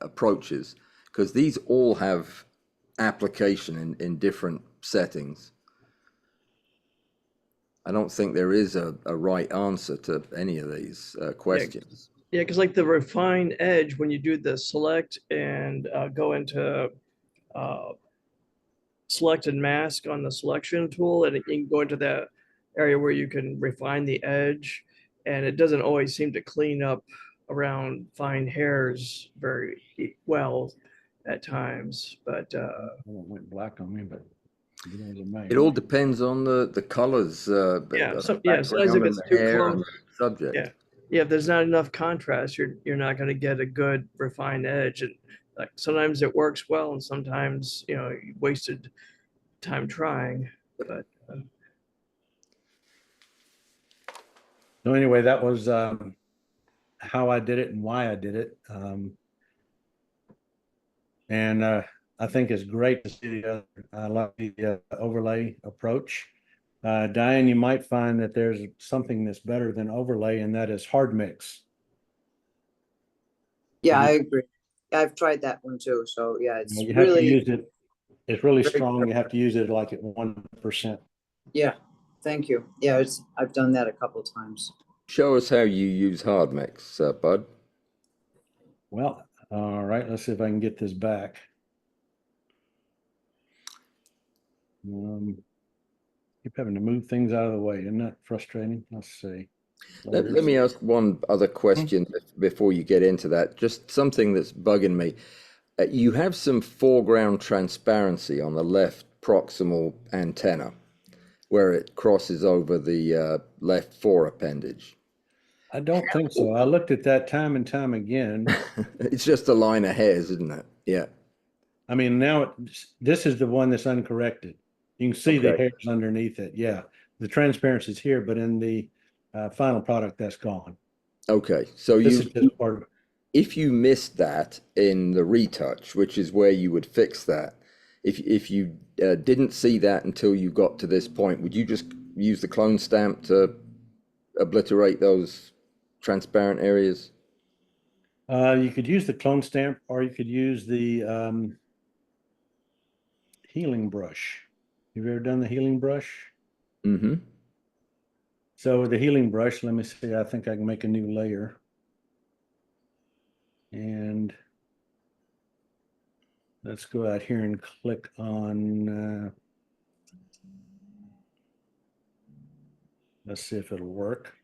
approaches, because these all have application in different settings. I don't think there is a right answer to any of these questions. Yeah, because like the refine edge, when you do the select and go into select and mask on the selection tool, and you can go into the area where you can refine the edge, and it doesn't always seem to clean up around fine hairs very well at times. But Well, it went black on me, but it doesn't matter. It all depends on the colors, yeah, the sometimes if background and it's the too hair close, and the subject. yeah, if there's not enough contrast, you're not going to get a good refined edge. And like sometimes it works well, and sometimes you wasted time trying. But So anyway, that was how I did it and why I did it. And I think it's great to see the other. I like the overlay approach. Diane, you might find that there's something that's better than overlay, and that is hard mix. Yeah, I agree. I've tried that one too. So yeah, it's You have to really, use it. It's really very strong. You have to use it like at 1%. yeah, thank you. Yeah, I've done that a couple of times. Show us how you use hard mix, Bud. Well, all right. Let's see if I can get this back. Keep having to move things out of the way. Isn't that frustrating? Let's see. Let me ask one other question before you get into that. Just something that's bugging me. You have some foreground transparency on the left proximal antenna where it crosses over the left fore appendage. I don't think so. I looked at that time and time again. It's just a line of hairs, isn't it? Yeah. I mean, now this is the one that's uncorrected. You can see the Okay. hairs underneath it. Yeah, the transparency is here, but in the final product, that's gone. Okay. So This is just part of it. if you missed that in the retouch, which is where you would fix that, if you didn't see that until you got to this point, would you just use the clone stamp to obliterate those transparent areas? You could use the clone stamp, or you could use the healing brush. Have you ever done the healing brush? Mm-hmm. So with the healing brush, let me see. I think I can make a new layer. And let's go out here and click on, let's see if it'll work.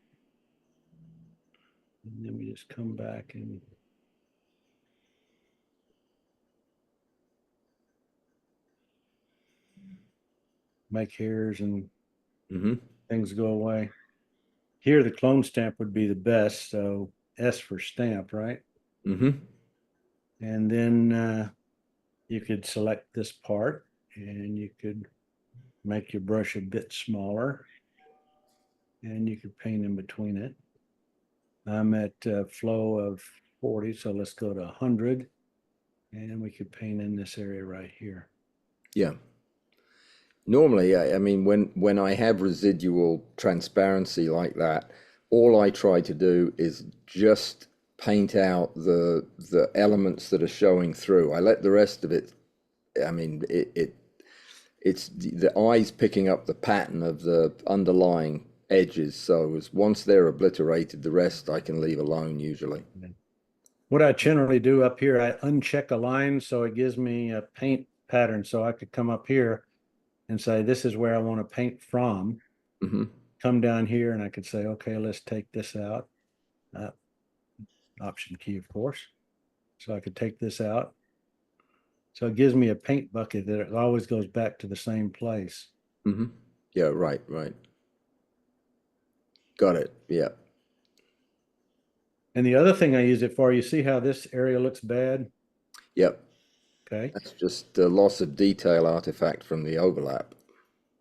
And then we just come back and make hairs and Mm-hmm. things go away. Here, the clone stamp would be the best. So S for stamp, right? Mm-hmm. And then you could select this part and you could make your brush a bit smaller and you could paint in between it. I'm at flow of 40, so let's go to 100 and we could paint in this area right here. Yeah. Normally, I mean, when I have residual transparency like that, all I try to do is just paint out the elements that are showing through. I let the rest of it, I mean, it's the eyes picking up the pattern of the underlying edges. So once they're obliterated, the rest I can leave alone usually. What I generally do up here, I uncheck a line so it gives me a paint pattern. So I could come up here and say, this is where I want to paint from. Mm-hmm. Come down here and I could say, okay, let's take this out. Option key, of course. So I could take this out. So it gives me a paint bucket that it always goes back to the same place. Mm-hmm. Yeah, right. Got it. Yeah. And the other thing I use it for, you see how this area looks bad? Yep. Okay. That's just a loss of detail artifact from the overlap.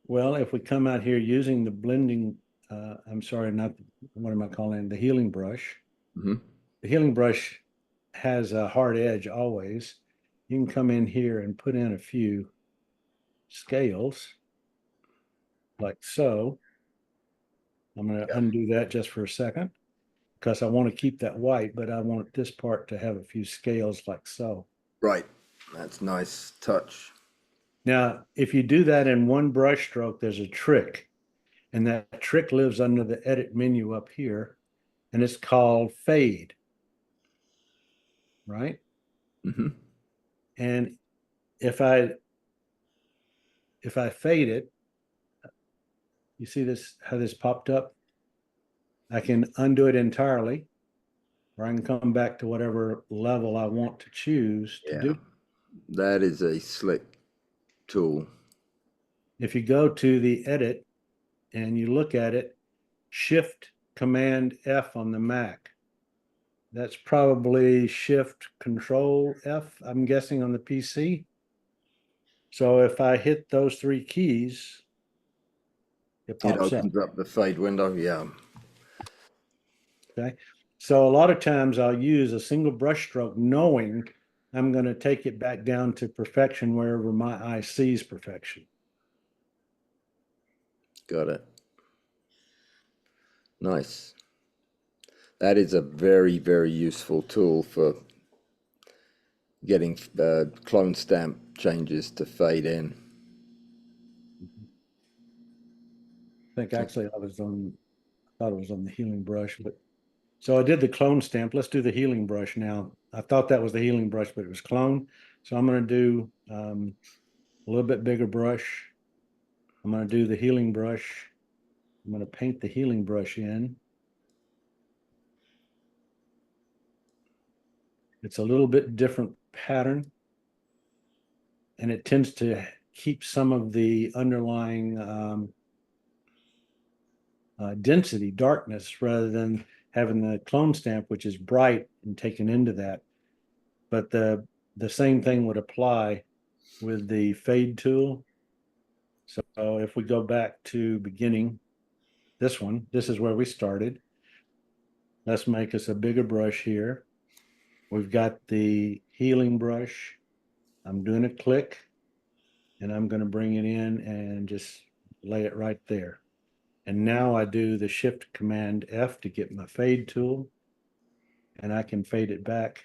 Well, if we come out here using the blending, I'm sorry, not, what am I calling it? The healing brush. Mm-hmm. The healing brush has a hard edge always. You can come in here and put in a few scales like so. I'm going to undo that just for a second because I want to keep that white, but I want this part to have a few scales like so. Right. That's nice touch. Now, if you do that in one brush stroke, there's a trick, and that trick lives under the edit menu up here, and it's called fade, right? Mm-hmm. And if I fade it, You see this, how this popped up? I can undo it entirely, or I can come back to whatever level I want to choose to Yeah, do. that is a slick tool. If you go to the edit and you look at it, Shift Command F on the Mac. That's probably Shift Control F, I'm guessing, on the PC. So if I hit those three keys, it It pops up. opens up the fade window. Yeah. Okay. So a lot of times I'll use a single brush stroke knowing I'm going to take it back down to perfection wherever my eye sees perfection. Got it. Nice. That is a very, very useful tool for getting clone stamp changes to fade in. I think actually I thought it was on the healing brush, but so I did the clone stamp. Let's do the healing brush now. I thought that was the healing brush, but it was clone. So I'm going to do a little bit bigger brush. I'm going to do the healing brush. I'm going to paint the healing brush in. It's a little bit different pattern, and it tends to keep some of the underlying density, darkness, rather than having the clone stamp, which is bright and taken into that. But the same thing would apply with the fade tool. So if we go back to beginning, this one, this is where we started. Let's make us a bigger brush here. We've got the healing brush. I'm doing a click, and I'm going to bring it in and just lay it right there. And now I do the Shift Command F to get my fade tool, and I can fade it back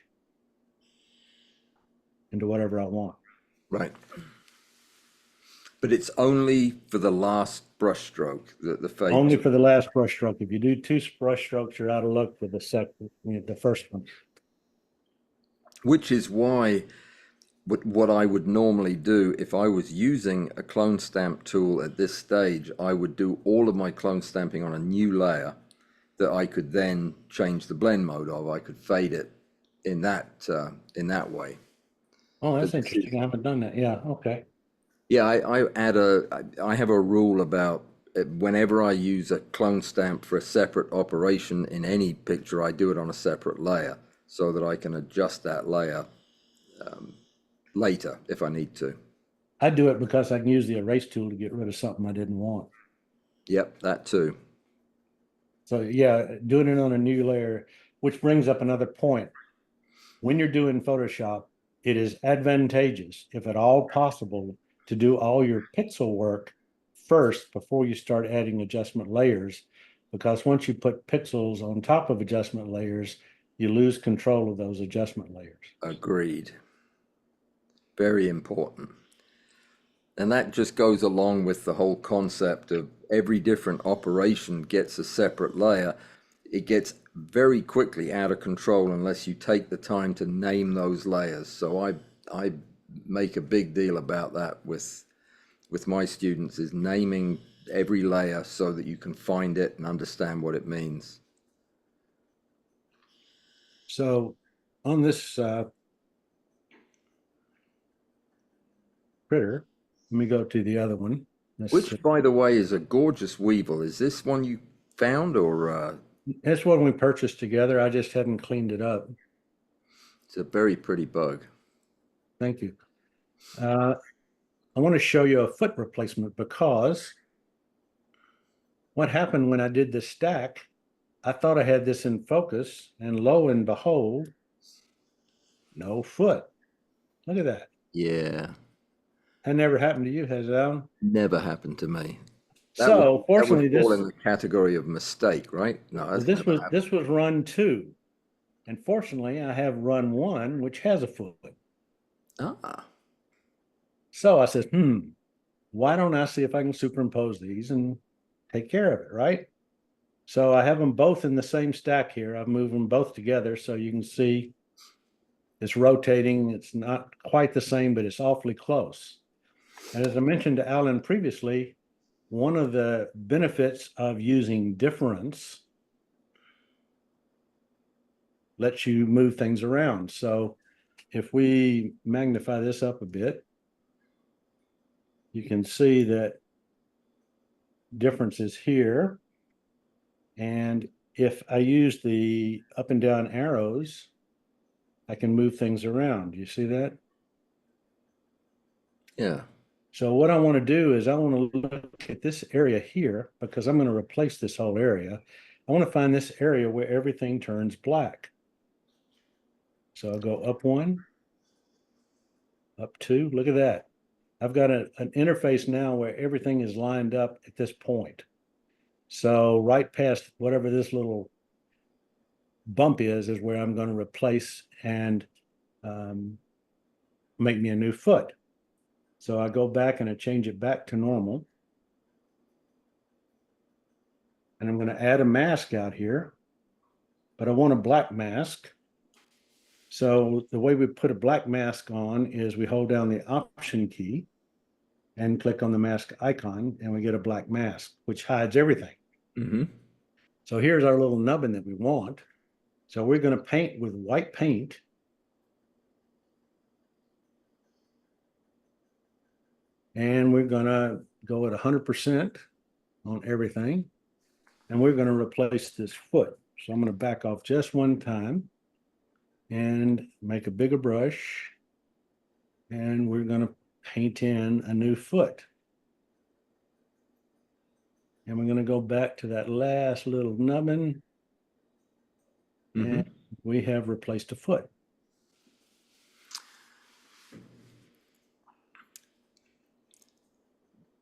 into whatever I want. Right. But it's only for the last brush stroke, the fade. Only for the last brush stroke. If you do two brush strokes, you're out of luck with the first one. Which is why what I would normally do if I was using a clone stamp tool at this stage, I would do all of my clone stamping on a new layer that I could then change the blend mode of. I could fade it in that way. Oh, that's interesting. I haven't done that. Yeah, okay. Yeah, I have a rule about whenever I use a clone stamp for a separate operation in any picture, I do it on a separate layer so that I can adjust that layer later if I need to. I do it because I can use the erase tool to get rid of something I didn't want. Yep, that too. So yeah, doing it on a new layer, which brings up another point. When you're doing Photoshop, it is advantageous, if at all possible, to do all your pixel work first before you start adding adjustment layers, because once you put pixels on top of adjustment layers, you lose control of those adjustment layers. Agreed. Very important. And that just goes along with the whole concept of every different operation gets a separate layer. It gets very quickly out of control unless you take the time to name those layers. So I make a big deal about that with my students, is naming every layer so that you can find it and understand what it means. So on this critter, let me go to the other one. Which, by the way, is a gorgeous weevil. Is this one you found, or That's one we purchased together. I just hadn't cleaned it up. it's a very pretty bug? Thank you. I want to show you a foot replacement, because what happened when I did the stack, I thought I had this in focus, and lo and behold, no foot. Look at that. Yeah, That never happened to you, has it, Alan? never happened to me. So fortunately, that would fall in the category of mistake, right? No, this was run 2, and fortunately, I have run 1, which has a foot. Ah, So I said, why don't I see if I can superimpose these and take care of it, right? So I have them both in the same stack here. I've moved them both together so you can see it's rotating. It's not quite the same, but it's awfully close. And as I mentioned to Alan previously, one of the benefits of using difference lets you move things around. So if we magnify this up a bit, you can see that difference is here. And if I use the up and down arrows, I can move things around. You see that? Yeah. So what I want to do is I want to look at this area here because I'm going to replace this whole area. I want to find this area where everything turns black. So I'll go up 1, up 2. Look at that. I've got an interface now where everything is lined up at this point. So right past whatever this little bump is where I'm going to replace and make me a new foot. So I go back and I change it back to normal. And I'm going to add a mask out here, but I want a black mask. So the way we put a black mask on is we hold down the Option key and click on the mask icon, and we get a black mask, which hides everything. Mm-hmm. So here's our little nubbin that we want. So we're going to paint with white paint. And we're going to go at 100% on everything. And we're going to replace this foot. So I'm going to back off just one time and make a bigger brush. And we're going to paint in a new foot. And we're going to go back to that last little nubbin. Mm-hmm. And we have replaced a foot.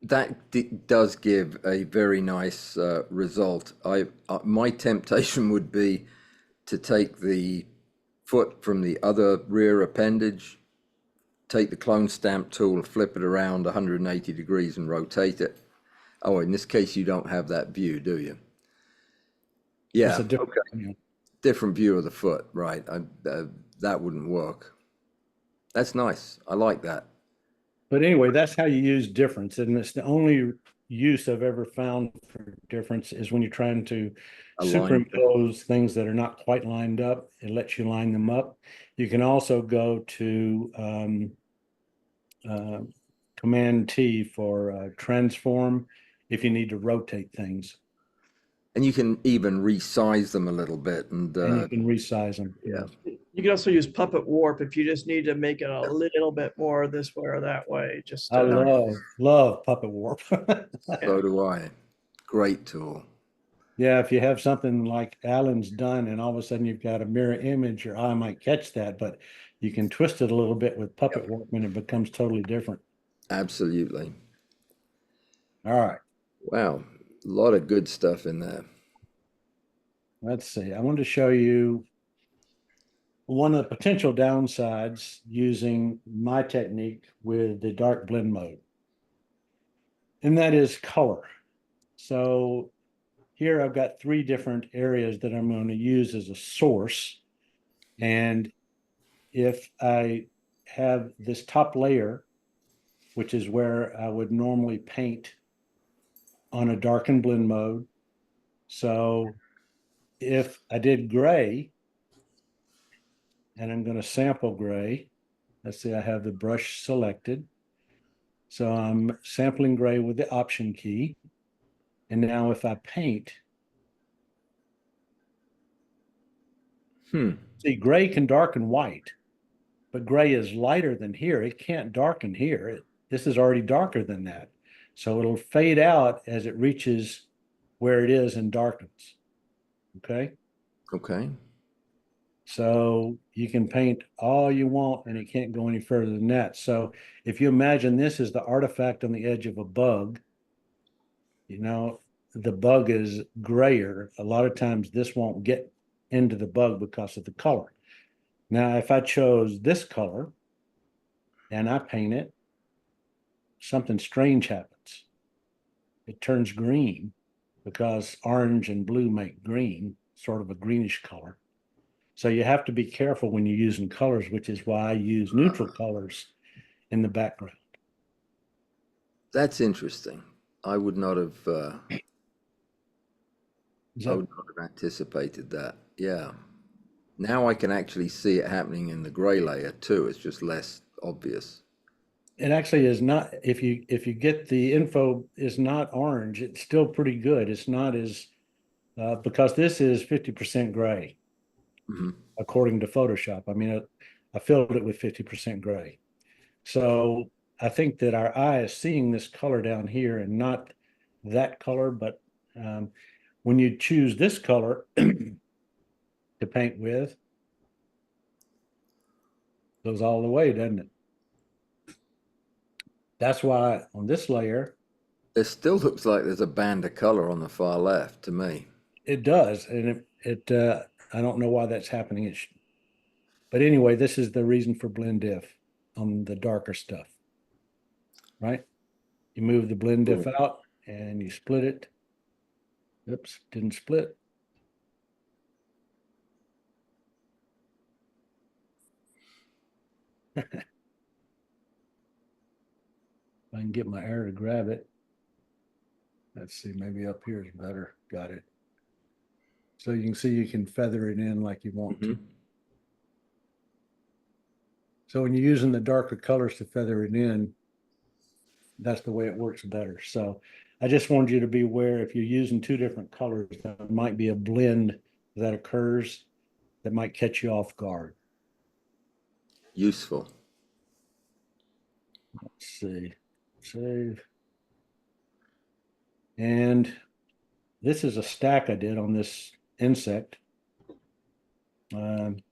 That does give a very nice result. My temptation would be to take the foot from the other rear appendage, take the clone stamp tool, flip it around 180 degrees and rotate it. Oh, in this case, you don't have that view, do you? Yeah, It's a different, okay. Different view of the foot, right. That wouldn't work. That's nice. I like that. But anyway, that's how you use difference. And it's the only use I've ever found for difference is when you're trying to superimpose things that are not quite lined up. It lets you line them up. You can also go to Command T for transform if you need to rotate things. And you can even resize them a little bit. And you can resize them. yeah. You can also use puppet warp if you just need to make it a little bit more this way or that way. Just I love puppet warp. So do I. Great tool. Yeah, if you have something like Allan's done and all of a sudden you've got a mirror image, your eye might catch that, but you can twist it a little bit with puppet warp and it becomes totally different. Absolutely. All right. Wow. A lot of good stuff in there. Let's see. I wanted to show you one of the potential downsides using my technique with the dark blend mode. And that is color. So here I've got 3 different areas that I'm going to use as a source. And if I have this top layer, which is where I would normally paint on a darken blend mode. So if I did gray, and I'm going to sample gray, let's see, I have the brush selected. So I'm sampling gray with the Option key. And now if I paint, see, gray can darken white, but gray is lighter than here. It can't darken here. This is already darker than that. So it'll fade out as it reaches where it is and darkens. Okay. Okay. So you can paint all you want and it can't go any further than that. So if you imagine this is the artifact on the edge of a bug, you know, the bug is grayer. A lot of times this won't get into the bug because of the color. Now, if I chose this color and I paint it, something strange happens. It turns green because orange and blue make green, sort of a greenish color. So you have to be careful when you're using colors, which is why I use neutral colors in the background. That's interesting. I would not have. Is I that, would not have anticipated that. Yeah. Now I can actually see it happening in the gray layer too. It's just less obvious. it actually is not, if you get the info is not orange, it's still pretty good. It's not as, because this is 50% gray, Hmm. according to Photoshop. I mean, I filled it with 50% gray. So I think that our eye is seeing this color down here and not that color, but when you choose this color to paint with, goes all the way, doesn't it? That's why on this layer, It still looks like there's a band of color on the far left to me. it does. And I don't know why that's happening. But anyway, this is the reason for blend diff on the darker stuff, right? You move the blend diff out and you split it. Oops, didn't split. I can get my air to grab it. Let's see, maybe up here is better. Got it. So you can see you can feather it in like you want to. Mhm. So when you're using the darker colors to feather it in, that's the way it works better. So I just wanted you to be aware if you're using two different colors, there might be a blend that occurs that might catch you off guard. Useful. Let's see, save. And this is a stack I did on this insect,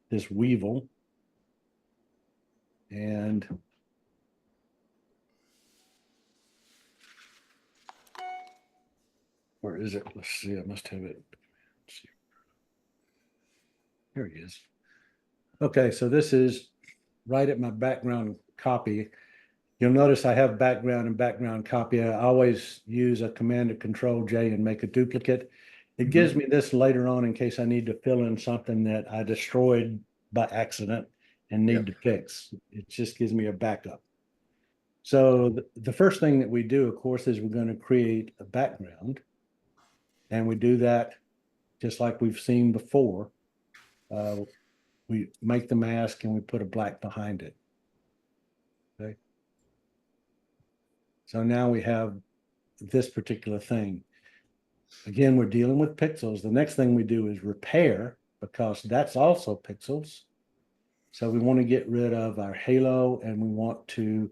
this weevil. And where is it? Let's see, I must have it. Let's see. Here he is. Okay, so this is right at my background copy. You'll notice I have background and background copy. I always use a Command or Control J and make a duplicate. It gives me this later on in case I need to fill in something that I destroyed by accident and need to fix. It just gives me a backup. So the first thing that we do, of course, is we're going to create a background. And we do that just like we've seen before. We make the mask and we put a black behind it. Okay. So now we have this particular thing. Again, we're dealing with pixels. The next thing we do is repair because that's also pixels. So we want to get rid of our halo and we want to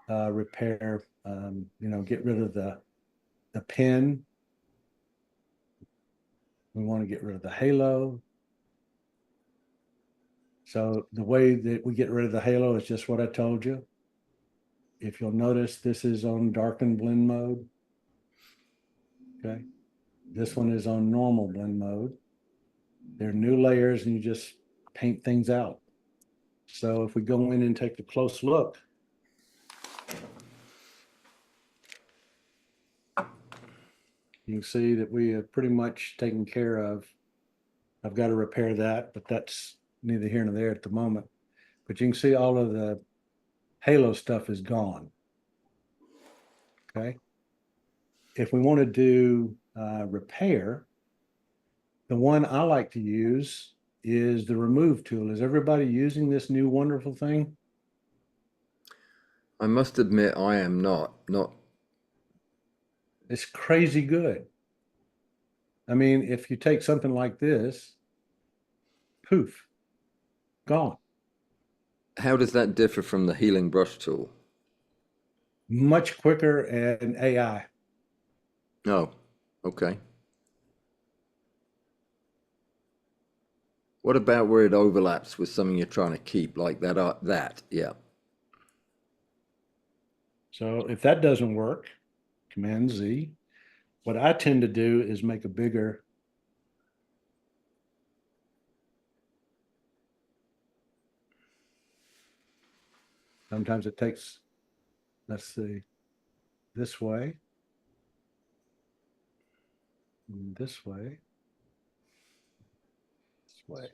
repair, get rid of the pen. We want to get rid of the halo. So the way that we get rid of the halo is just what I told you. If you'll notice, this is on darken blend mode. Okay. This one is on normal blend mode. They're new layers and you just paint things out. So if we go in and take a close look, you can see that we have pretty much taken care of. I've got to repair that, but that's neither here nor there at the moment. But you can see all of the halo stuff is gone. Okay. If we want to do repair, the one I like to use is the remove tool. Is everybody using this new wonderful thing? I must admit, I am not. It's crazy good. I mean, if you take something like this, poof, gone. How does that differ from the healing brush tool? Much quicker and AI. Oh, okay. What about where it overlaps with something you're trying to keep, like that, yeah. So if that doesn't work, Command Z. What I tend to do is make a bigger. Sometimes it takes, let's see, this way, this way, this way.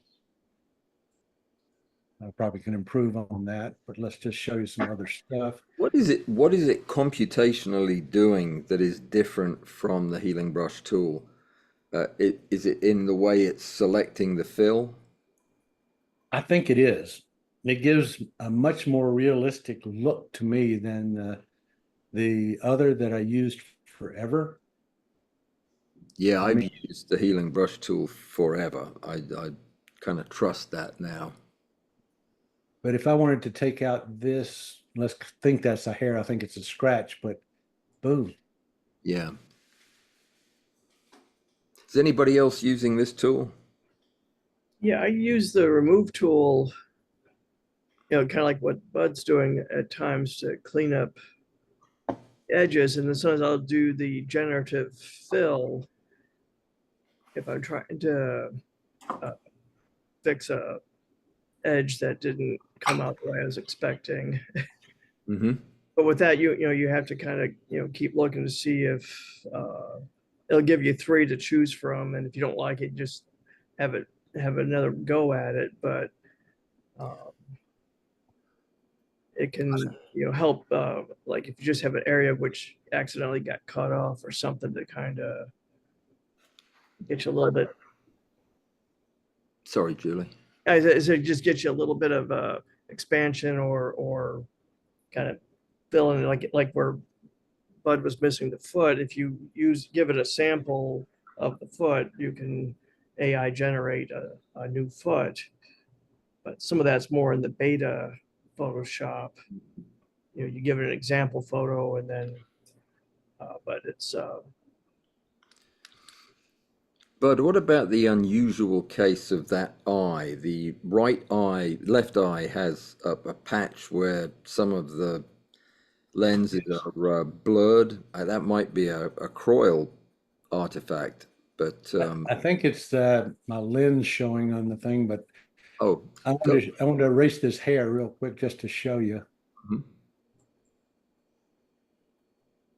I probably can improve on that, but let's just show you some other stuff. What is it? What is it computationally doing that is different from the healing brush tool? Is it in the way it's selecting the fill? I think it is. It gives a much more realistic look to me than the other that I used forever. Yeah, I I've mean, used the healing brush tool forever. I kind of trust that now. but if I wanted to take out this, let's think that's a hair, I think it's a scratch, but boom. Yeah. Is anybody else using this tool? Yeah, I use the remove tool, kind of like what Bud's doing at times to clean up edges. And then sometimes I'll do the generative fill if I'm trying to uh, fix a edge that didn't come out the way I was expecting. Mm-hmm. But with that, you have to kind of keep looking to see if it'll give you three to choose from, and if you don't like it, just have another go at it. But um, it can help, like if you just have an area which accidentally got cut off or something, to kind of get you a little bit. Sorry, Julie. It just gets you a little bit of expansion or kind of filling, like where Bud was missing the foot. If you give it a sample of the foot, you can AI generate a new foot. But some of that's more in the beta Photoshop. You give it an example photo, and then but it's But what about the unusual case of that eye? The left eye has a patch where some of the lenses are blurred. That might be a Croyle artifact, but I think it's my lens showing on the thing, but oh, I want to erase this hair real quick just to show you. mhm.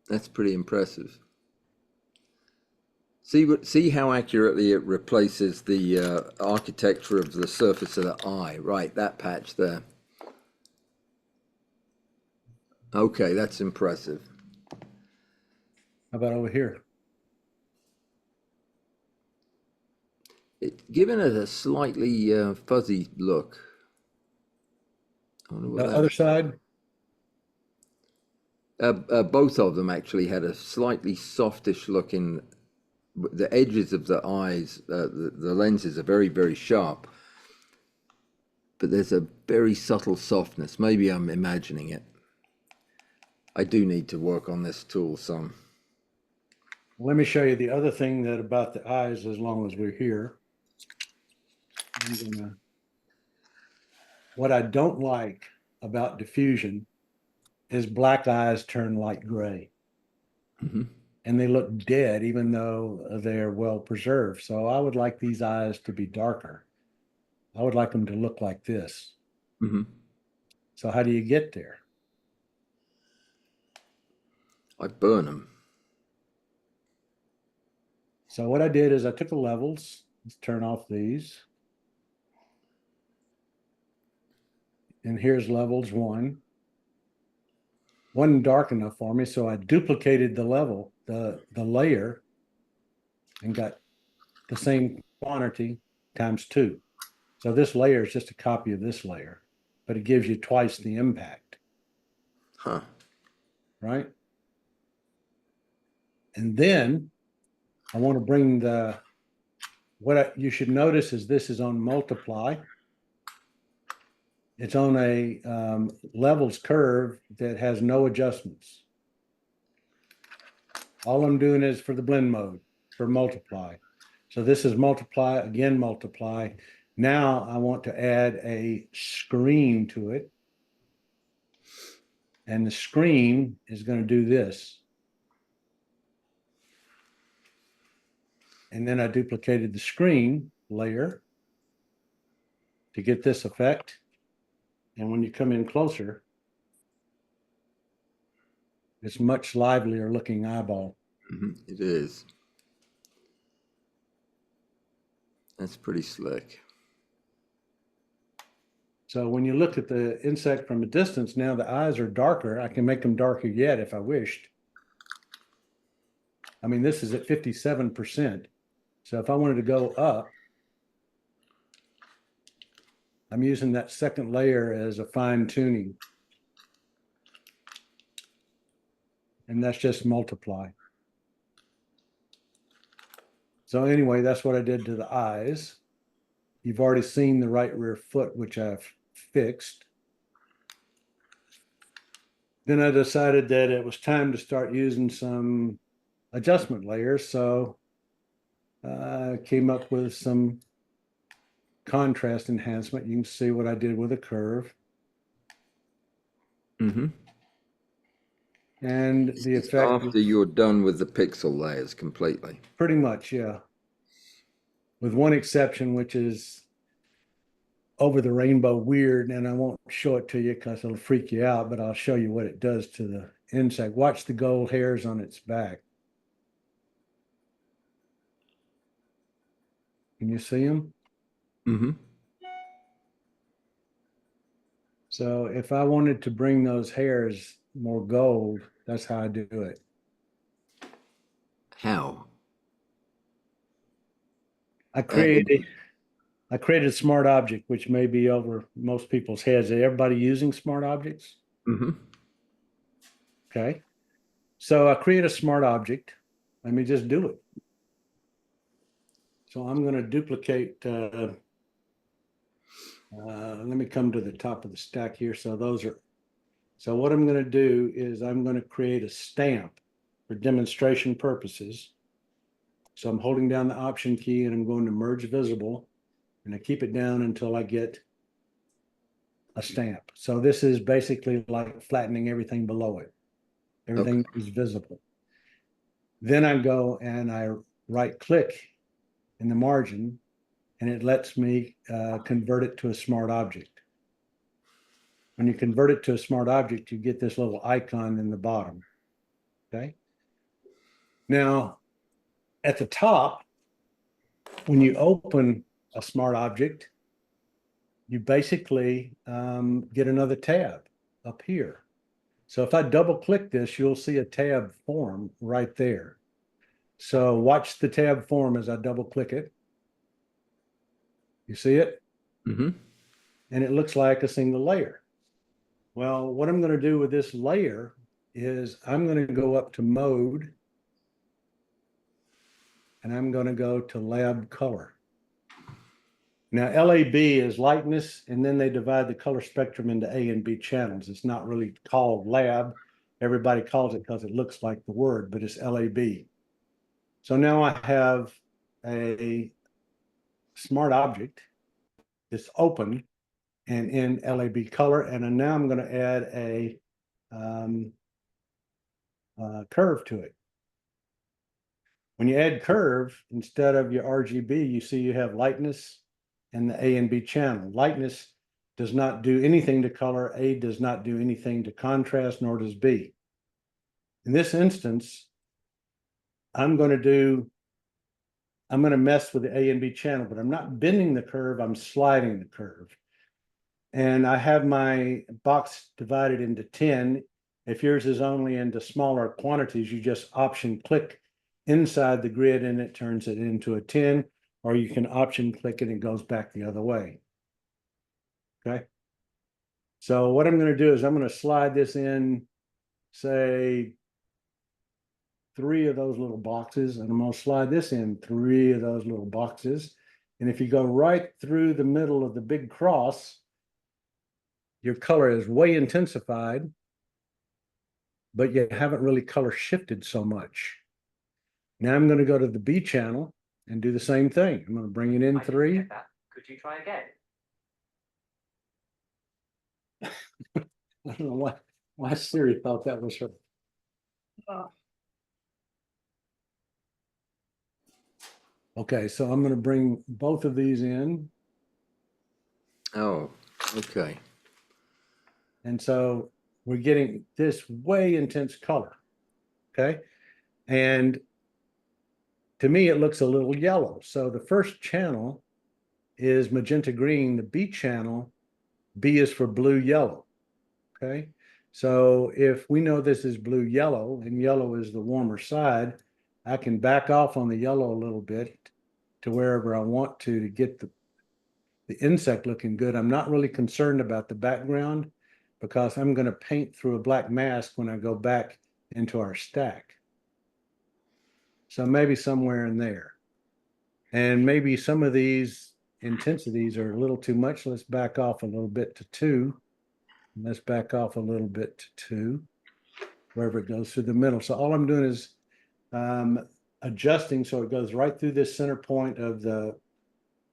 That's pretty impressive. See how accurately it replaces the architecture of the surface of the eye. Right, that patch there. Okay, that's impressive. How about over here? Giving it a slightly fuzzy look. I wonder what The that other is. side? Both of them actually had a slightly softish look in the edges of the eyes. The lenses are very, very sharp, but there's a very subtle softness. Maybe I'm imagining it. I do need to work on this tool some. Let me show you the other thing that about the eyes as long as we're here. What I don't like about diffusion is black eyes turn light gray. Mhm. And they look dead even though they're well preserved. So I would like these eyes to be darker. I would like them to look like this. Mhm. So how do you get there? I burn them. So what I did is I took the levels. Let's turn off these. And here's levels one. Wasn't dark enough for me, so I duplicated the level, the layer, and got the same quantity times two. So this layer is just a copy of this layer, but it gives you twice the impact, Huh. right? And then I want to bring you should notice is this is on multiply. It's on a levels curve that has no adjustments. All I'm doing is for the blend mode, for multiply. So this is multiply, again multiply. Now I want to add a screen to it. And the screen is going to do this. And then I duplicated the screen layer to get this effect. And when you come in closer, it's much livelier looking eyeball. It is. That's pretty slick. So when you look at the insect from a distance, now the eyes are darker. I can make them darker yet if I wished. I mean, this is at 57%. So if I wanted to go up, I'm using that second layer as a fine tuning. And that's just multiply. So anyway, that's what I did to the eyes. You've already seen the right rear foot, which I've fixed. Then I decided that it was time to start using some adjustment layers. So I came up with some contrast enhancement. You can see what I did with a curve. Mm-hmm. And the It's effect after you're done with the pixel layers completely. pretty much, yeah. With one exception, which is over the rainbow weird, and I won't show it to you because it'll freak you out, but I'll show you what it does to the insect. Watch the gold hairs on its back. Can you see them? Mm-hmm. So if I wanted to bring those hairs more gold, that's how I do it. How? I created a smart object, which may be over most people's heads. Is everybody using smart objects? Mm-hmm. Okay. So I create a smart object. Let me just do it. So I'm going to duplicate, let me come to the top of the stack here. So what I'm going to do is I'm going to create a stamp for demonstration purposes. So I'm holding down the Option key and I'm going to merge visible, and I keep it down until I get a stamp. So this is basically like flattening everything below it. Everything is visible. Then I go and I right click in the margin, and it lets me convert it to a smart object. When you convert it to a smart object, you get this little icon in the bottom. Okay. Now, at the top, when you open a smart object, you basically get another tab up here. So if I double click this, you'll see a tab form right there. So watch the tab form as I double click it. You see it? Mm-hmm. And it looks like a single layer. Well, what I'm going to do with this layer is I'm going to go up to mode, and I'm going to go to lab color. Now, LAB is lightness, and then they divide the color spectrum into A and B channels. It's not really called lab. Everybody calls it because it looks like the word, but it's LAB. So now I have a smart object that's open and in LAB color, and now I'm going to add a curve to it. When you add curve, instead of your RGB, you see you have lightness and the A and B channel. Lightness does not do anything to color. A does not do anything to contrast, nor does B. In this instance, I'm going to mess with the A and B channel, but I'm not bending the curve, I'm sliding the curve. And I have my box divided into 10. If yours is only into smaller quantities, you just Option click inside the grid and it turns it into a 10, or you can Option click it and it goes back the other way. Okay. So what I'm going to do is I'm going to slide this in, say, 3 of those little boxes, and I'm going to slide this in 3 of those little boxes. And if you go right through the middle of the big cross, your color is way intensified, but you haven't really color shifted so much. Now I'm going to go to the B channel and do the same thing. I'm going to bring it in 3. Could you try again? I don't know why Siri thought that was her. Okay, so I'm going to bring both of these in. Oh, okay. And so we're getting this way intense color. Okay. And to me, it looks a little yellow. So the first channel is magenta green. The B channel B is for blue yellow. Okay. So if we know this is blue yellow and yellow is the warmer side, I can back off on the yellow a little bit to wherever I want to get the insect looking good. I'm not really concerned about the background because I'm going to paint through a black mask when I go back into our stack. So maybe somewhere in there. And maybe some of these intensities are a little too much. Let's back off a little bit to 2. Let's back off a little bit to 2, wherever it goes through the middle. So all I'm doing is adjusting so it goes right through this center point of the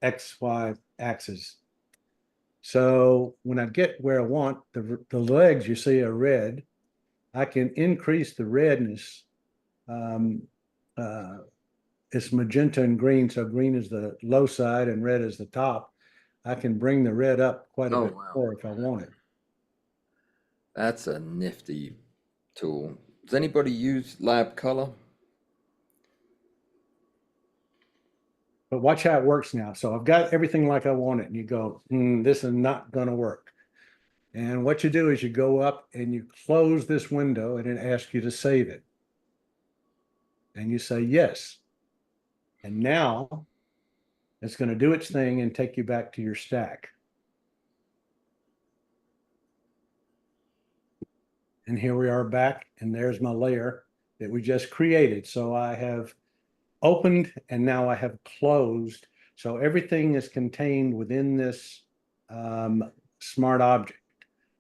XY axis. So when I get where I want, the legs you see are red. I can increase the redness. It's magenta and green, so green is the low side and red is the top. I can bring the red up quite a bit more if I want it. That's a nifty tool. Does anybody use lab color? But watch how it works now. So I've got everything like I want it, and you go, this is not going to work. And what you do is you go up and you close this window, and it asks you to save it. And you say yes. And now it's going to do its thing and take you back to your stack. And here we are back, and there's my layer that we just created. So I have opened and now I have closed. So everything is contained within this smart object.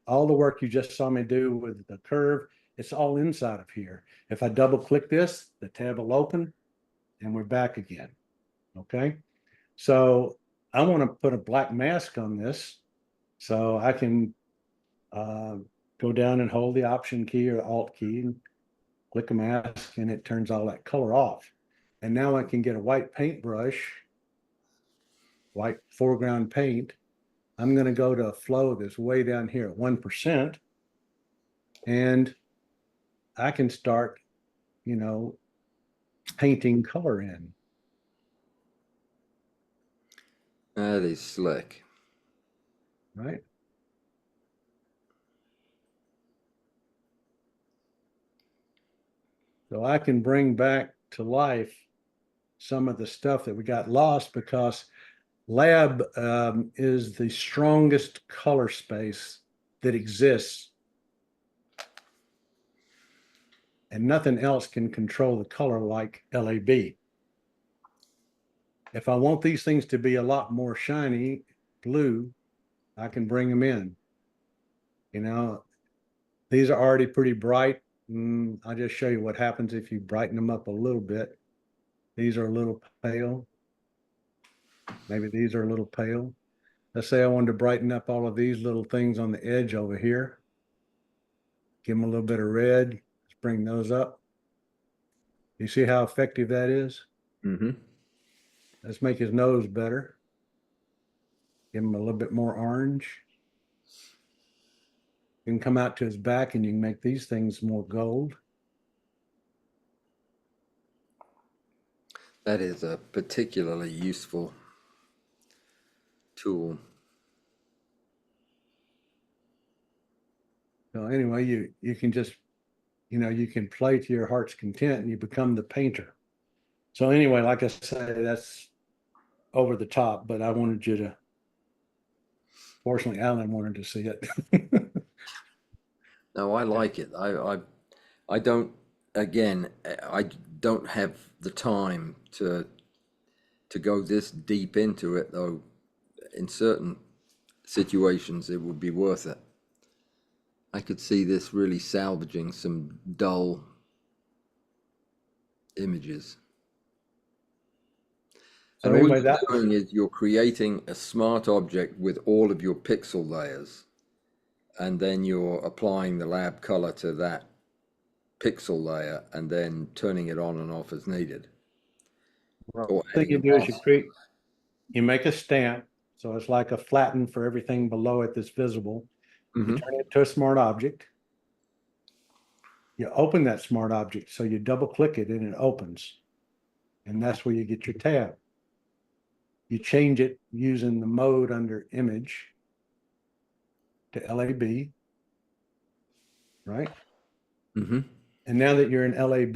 All the work you just saw me do with the curve, it's all inside of here. If I double click this, the tab will open and we're back again. Okay. So I want to put a black mask on this. So I can go down and hold the Option key or Alt key and click a mask, and it turns all that color off. And now I can get a white paintbrush, white foreground paint. I'm going to go to a flow that's way down here at 1%. And I can start, painting color in. That is slick. Right. So I can bring back to life some of the stuff that we got lost because lab is the strongest color space that exists. And nothing else can control the color like LAB. If I want these things to be a lot more shiny blue, I can bring them in. These are already pretty bright. I'll just show you what happens if you brighten them up a little bit. These are a little pale. Maybe these are a little pale. Let's say I wanted to brighten up all of these little things on the edge over here. Give them a little bit of red. Let's bring those up. You see how effective that is? Mm-hmm. Let's make his nose better. Give him a little bit more orange. You can come out to his back and you can make these things more gold. That is a particularly useful tool. So anyway, you can just, you can play to your heart's content and you become the painter. So anyway, like I say, that's over the top, but I wanted you to, fortunately, Allan wanted to see it. No, I like it. I don't, again, I don't have the time to go this deep into it, though in certain situations it would be worth it. I could see this really salvaging some dull images. So And all anyway, you're doing is you're creating a smart object with all of your pixel layers, and then you're applying the lab color to that pixel layer and then turning it on and off as needed. the thing you do is you make a stamp. So it's like a flatten for everything below it that's visible. You turn it to a smart object. You open that smart object. So you double click it and it opens. And that's where you get your tab. You change it using the mode under image. to LAB, right? Mm-hmm. And now that you're in LAB,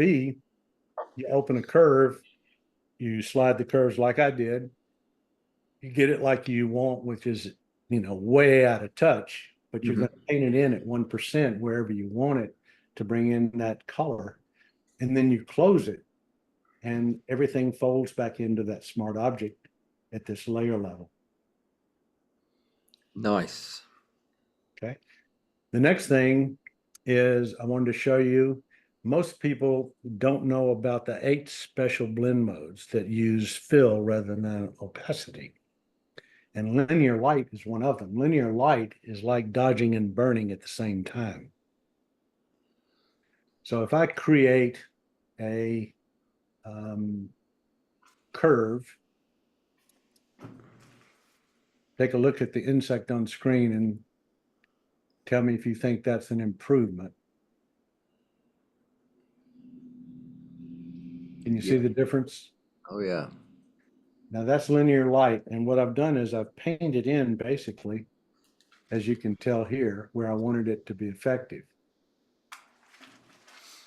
you open a curve, you slide the curves like I did, you get it like you want, which is, way out of touch, but you're going to paint it in at 1% wherever you want it to bring in that color. And then you close it and everything folds back into that smart object at this layer level. Nice. Okay. The next thing is I wanted to show you, most people don't know about the 8 special blend modes that use fill rather than opacity. And linear light is one of them. Linear light is like dodging and burning at the same time. So if I create a curve, take a look at the insect on screen and tell me if you think that's an improvement. Can you see the difference? Oh, yeah. Now that's linear light. And what I've done is I've painted in basically, as you can tell here, where I wanted it to be effective.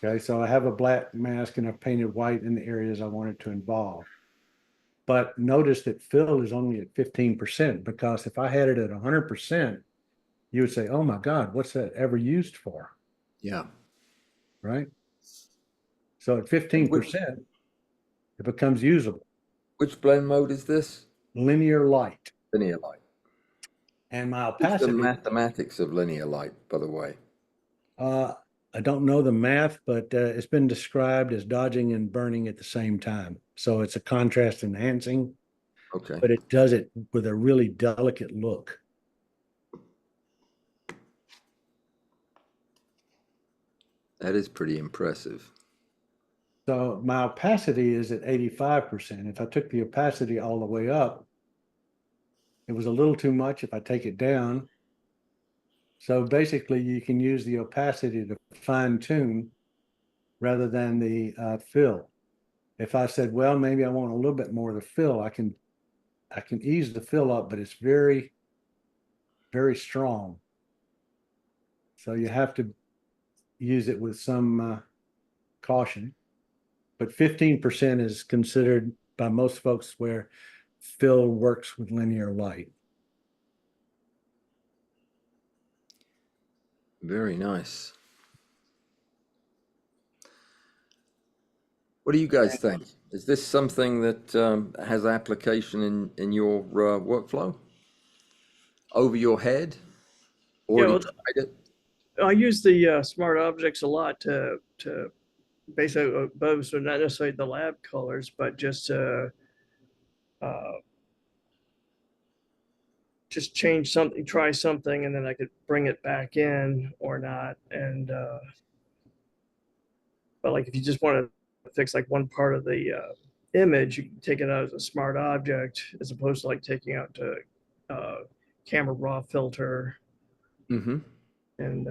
Okay, so I have a black mask and I've painted white in the areas I wanted to involve. But notice that fill is only at 15%, because if I had it at 100%, you would say, oh my God, what's that ever used for? Yeah. Right? So at 15%, it becomes usable. Which blend mode is this? Linear light. Linear light. And my What's the opacity, mathematics of linear light, by the way? I don't know the math, but it's been described as dodging and burning at the same time. So it's a contrast enhancing, Okay. but it does it with a really delicate look. That is pretty impressive. So my opacity is at 85%. If I took the opacity all the way up, it was a little too much. If I take it down, so basically you can use the opacity to fine tune rather than the fill. If I said, well, maybe I want a little bit more of the fill, I can ease the fill up, but it's very, very strong. So you have to use it with some caution. But 15% is considered by most folks where fill works with linear light. Very nice. What do you guys think? Is this something that has application in your workflow? Over your head? Or Yeah, do you well, tried it? I use the smart objects a lot to basically both, so not necessarily the lab colors, but just uh, just change something, try something, and then I could bring it back in or not. And but like if you just want to fix like one part of the image, you can take it out as a smart object as opposed to like taking out to camera raw filter Mm-hmm. and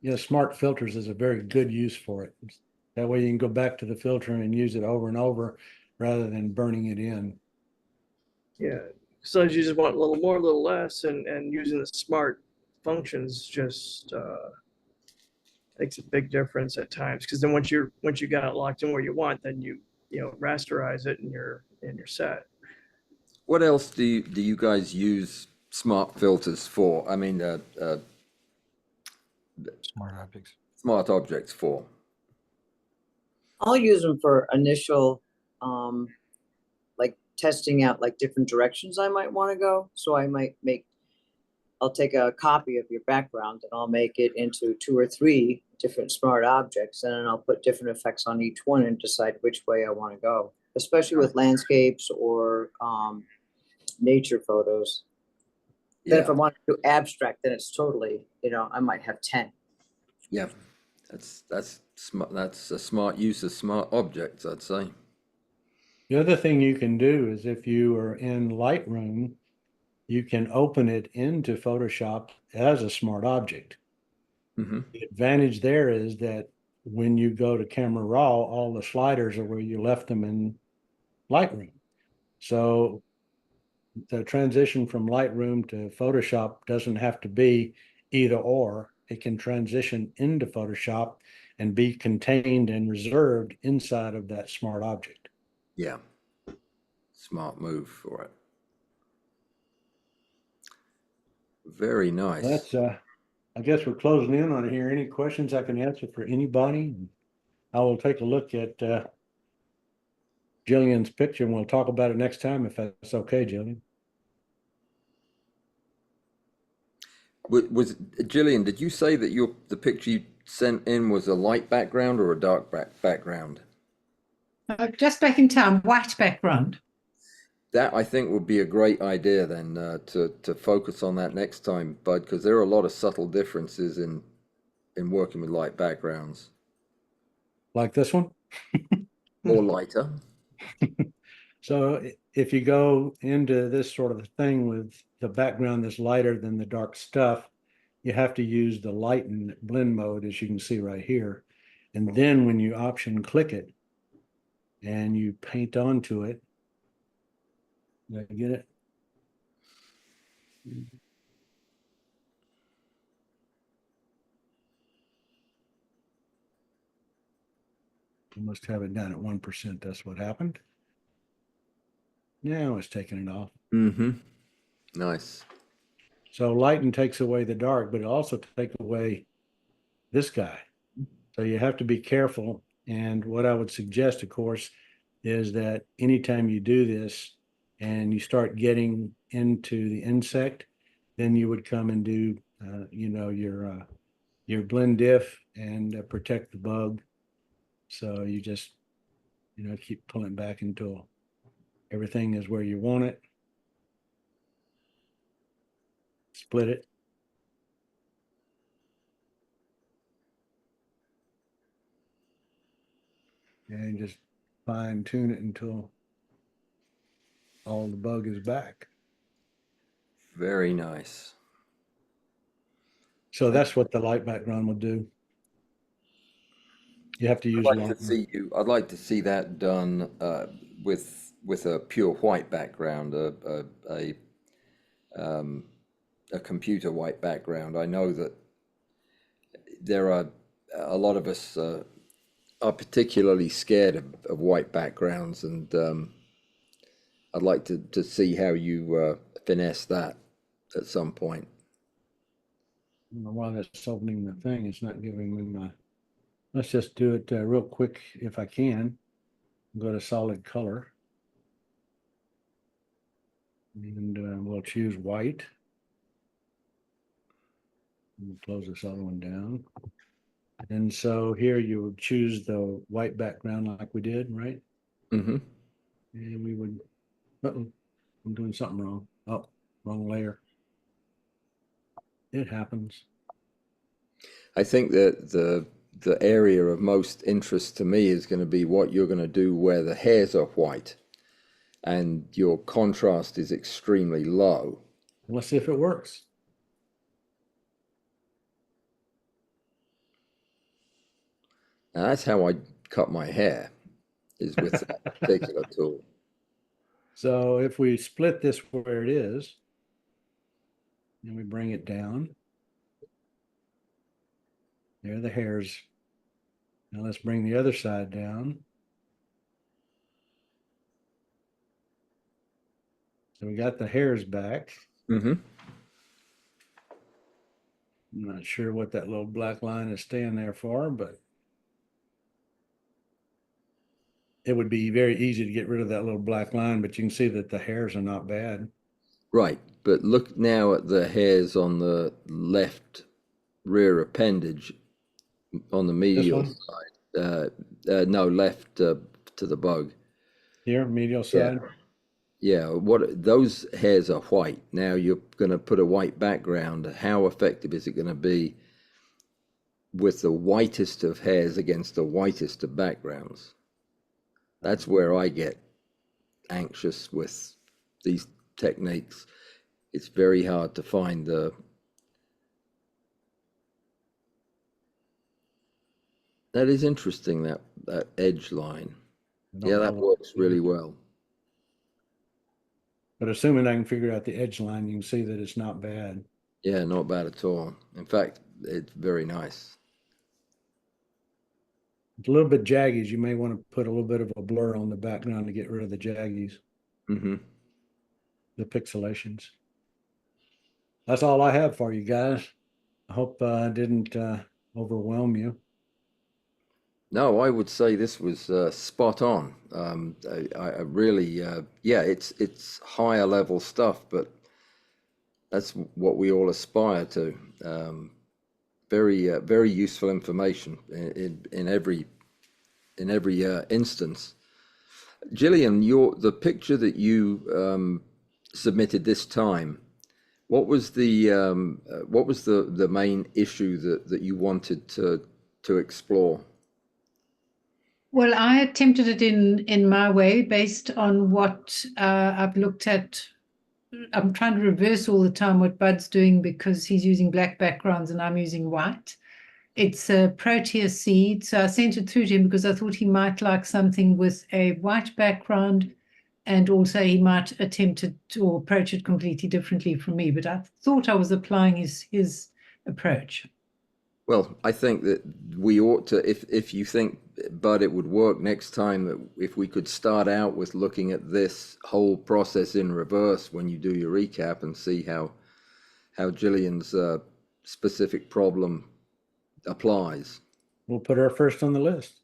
Yeah, smart filters is a very good use for it. That way you can go back to the filter and use it over and over rather than burning it in. yeah. Sometimes you just want a little more, a little less, and using the smart functions just makes a big difference at times. Because then once you got it locked in where you want, then you rasterize it and you're set. What else do you guys use smart filters for? I mean, Smart objects. smart objects for? I'll use them for initial, like testing out like different directions I might want to go. So I'll take a copy of your background and I'll make it into 2 or 3 different smart objects, and then I'll put different effects on each one and decide which way I want to go, especially with landscapes or nature photos. Then if I want to do abstract, then it's totally, I might have 10. Yeah, that's smart. That's a smart use of smart objects, I'd say. The other thing you can do is if you are in Lightroom, you can open it into Photoshop as a smart object. Mm-hmm. The advantage there is that when you go to camera raw, all the sliders are where you left them in Lightroom. So the transition from Lightroom to Photoshop doesn't have to be either or. It can transition into Photoshop and be contained and reserved inside of that smart object. Yeah. Smart move for it. Very nice. That's I guess we're closing in on it here. Any questions I can answer for anybody? I will take a look at Jillian's picture and we'll talk about it next time if that's okay, Jillian. Was Jillian, did you say that the picture you sent in was a light background or a dark background? Just back in time, white background. That I think would be a great idea then to focus on that next time, Bud, because there are a lot of subtle differences in working with light backgrounds. Like this one? Or lighter. So if you go into this sort of thing with the background that's lighter than the dark stuff, you have to use the lighten blend mode, as you can see right here. And then when you option click it and you paint onto it, did I get it? You must have it down at 1%. That's what happened. Now it's taking it off. Mm-hmm. Nice. So lighten takes away the dark, but it also takes away this guy. So you have to be careful. And what I would suggest, of course, is that anytime you do this and you start getting into the insect, then you would come and do, your blend diff and protect the bug. So you just, keep pulling back until everything is where you want it. Split it. And just fine tune it until all the bug is back. Very nice. So that's what the light background will do. You have to use I'd like to see that done with a pure white background, a computer white background. I know that there are a lot of us are particularly scared of white backgrounds, and I'd like to see how you finesse that at some point. While that's opening the thing, it's not giving me my. Let's just do it real quick if I can. Go to solid color. And we'll choose white. We'll close this other one down. And so here you would choose the white background like we did, right? Mm-hmm. And we would, uh-oh, I'm doing something wrong. Oh, wrong layer. It happens. I think that the area of most interest to me is going to be what you're going to do where the hairs are white and your contrast is extremely low. Let's see if it works. Now that's how I cut my hair, is with that particular tool. So if we split this where it is, and we bring it down, there are the hairs. Now let's bring the other side down. So we got the hairs back. Mm-hmm. I'm not sure what that little black line is staying there for, but it would be very easy to get rid of that little black line, but you can see that the hairs are not bad. Right, but look now at the hairs on the left rear appendage on the medial side. No, left to the bug. Here, medial side. Yeah, what those hairs are white. Now you're going to put a white background. How effective is it going to be with the whitest of hairs against the whitest of backgrounds? That's where I get anxious with these techniques. It's very hard to find the that is interesting, that edge line. Yeah, that works really well. But assuming I can figure out the edge line, you can see that it's not bad. Yeah, not bad at all. In fact, it's very nice. It's a little bit jaggies. You may want to put a little bit of a blur on the background to get rid of the jaggies, Hmm. the pixelations. That's all I have for you guys. I hope I didn't overwhelm you. No, I would say this was spot on. I really, yeah, it's higher level stuff, but that's what we all aspire to. Very useful information in every instance. Gillian, the picture that you submitted this time, what was the main issue that you wanted to explore? Well, I attempted it in my way based on what I've looked at. I'm trying to reverse all the time what Bud's doing because he's using black backgrounds and I'm using white. It's a protea seed, so I sent it through to him because I thought he might like something with a white background, and also he might attempt it or approach it completely differently from me. But I thought I was applying his approach. Well, I think that we ought to, if you think, Bud, it would work next time, if we could start out with looking at this whole process in reverse when you do your recap and see how Gillian's specific problem applies. We'll put her first on the list.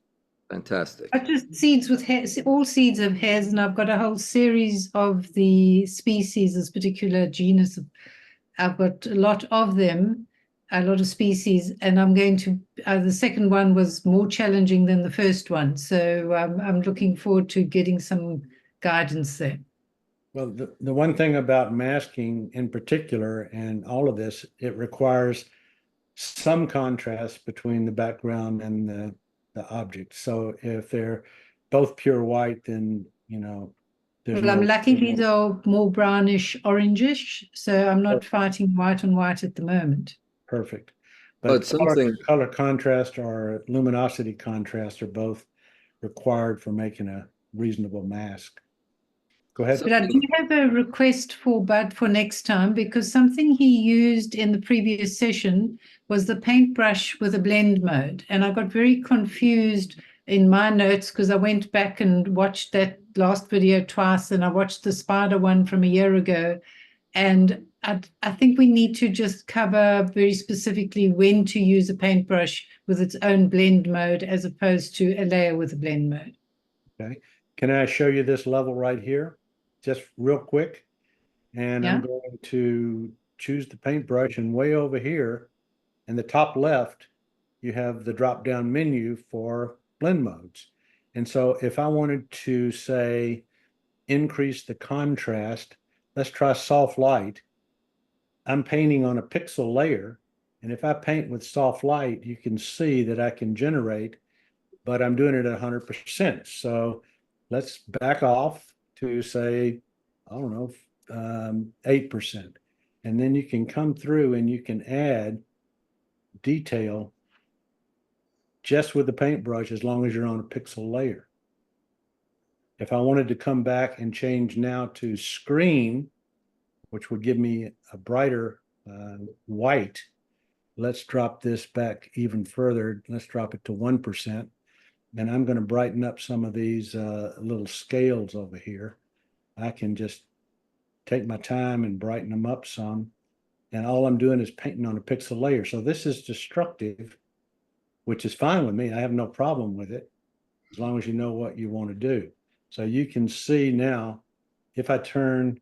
Fantastic. I just seeds with hairs, all seeds of hairs, and I've got a whole series of the species, this particular genus. I've got a lot of them, a lot of species, and I'm going to, the second one was more challenging than the first one. So I'm looking forward to getting some guidance there. Well, the one thing about masking in particular and all of this, it requires some contrast between the background and the object. So if they're both pure white, then, you know, there's Well, I'm no, lucky these are more brownish, orangish, so I'm not fighting white on white at the moment. perfect. But something, color contrast or luminosity contrast are both required for making a reasonable mask. Go ahead. But I do have a request for Bud for next time, because something he used in the previous session was the paintbrush with a blend mode. And I got very confused in my notes because I went back and watched that last video twice, and I watched the spider one from a year ago. And I think we need to just cover very specifically when to use a paintbrush with its own blend mode as opposed to a layer with a blend mode. Okay. Can I show you this level right here? Just real quick. And I'm going to choose the paintbrush, and way over here in the top left, you have the drop down menu for blend modes. And so if I wanted to say, increase the contrast, let's try soft light. I'm painting on a pixel layer. And if I paint with soft light, you can see that I can generate, but I'm doing it at 100%. So let's back off to say, I don't know, 8%. And then you can come through and you can add detail just with the paintbrush as long as you're on a pixel layer. If I wanted to come back and change now to screen, which would give me a brighter white, let's drop this back even further. Let's drop it to 1%. And I'm going to brighten up some of these little scales over here. I can just take my time and brighten them up some. And all I'm doing is painting on a pixel layer. So this is destructive, which is fine with me. I have no problem with it, as long as you know what you want to do. So you can see now, if I turn,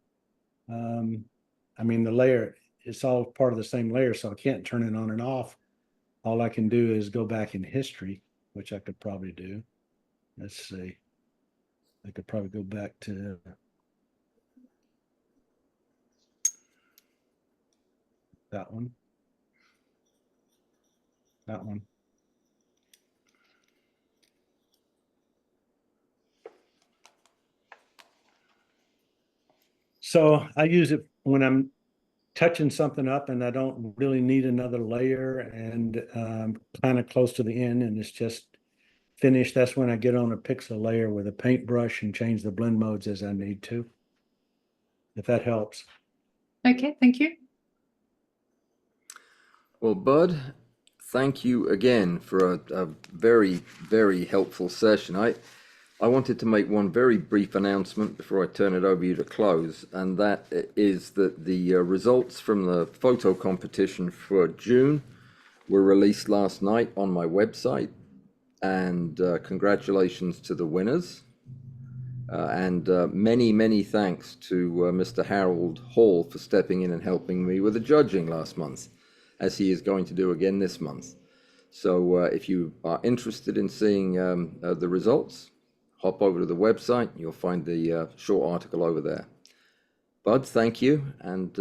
I mean, the layer, it's all part of the same layer, so I can't turn it on and off. All I can do is go back in history, which I could probably do. Let's see. I could probably go back to that one. That one. So I use it when I'm touching something up and I don't really need another layer, and kind of close to the end and it's just finished. That's when I get on a pixel layer with a paintbrush and change the blend modes as I need to. if that helps. Okay, thank you. Well, Bud, thank you again for a very, very helpful session. I wanted to make one very brief announcement before I turn it over you to close, and that is that the results from the photo competition for June were released last night on my website, and congratulations to the winners. And many, many thanks to Mr. Harold Hall for stepping in and helping me with the judging last month, as he is going to do again this month. So if you are interested in seeing the results, hop over to the website. You'll find the short article over there. Bud, thank you, and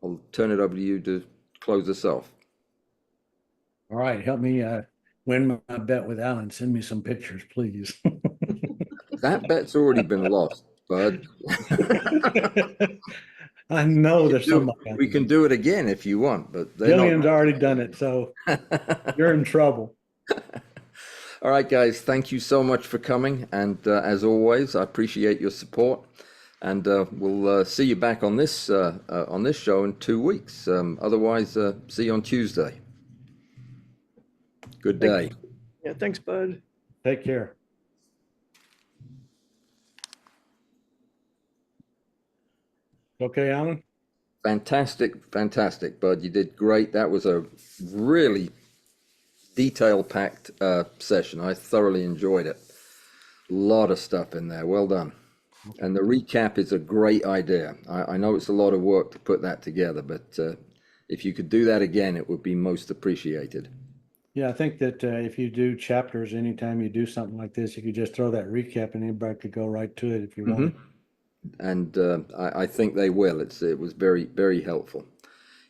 I'll turn it over to you to close us off. All right, help me win my bet with Allan. Send me some pictures, please. That bet's already been lost, Bud. I know there's somebody. We can do it again if you want, but Gillian's already done it, so you're in trouble. All right, guys, thank you so much for coming. And as always, I appreciate your support. And we'll see you back on this show in 2 weeks. Otherwise, see you on Tuesday. Good day. Yeah, thanks, Bud. Take care. Okay, Allan? Fantastic, fantastic, Bud. You did great. That was a really detail-packed session. I thoroughly enjoyed it. A lot of stuff in there. Well done. And the recap is a great idea. I know it's a lot of work to put that together, but if you could do that again, it would be most appreciated. Yeah, I think that if you do chapters, anytime you do something like this, you could just throw that recap and anybody could go right to it if you want. And I think they will. It was very, very helpful.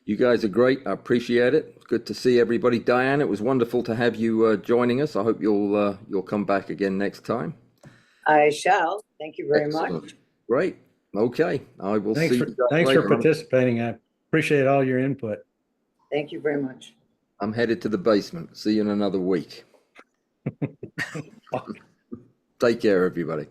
You guys are great. I appreciate it. Good to see everybody. Diane, it was wonderful to have you joining us. I hope you'll come back again next time. I shall. Thank you very Excellent. much. Great. Okay. I will see you guys Thanks later for on. participating. I appreciate all your input. Thank you very much. I'm headed to the basement. See you in another week. Take care, everybody.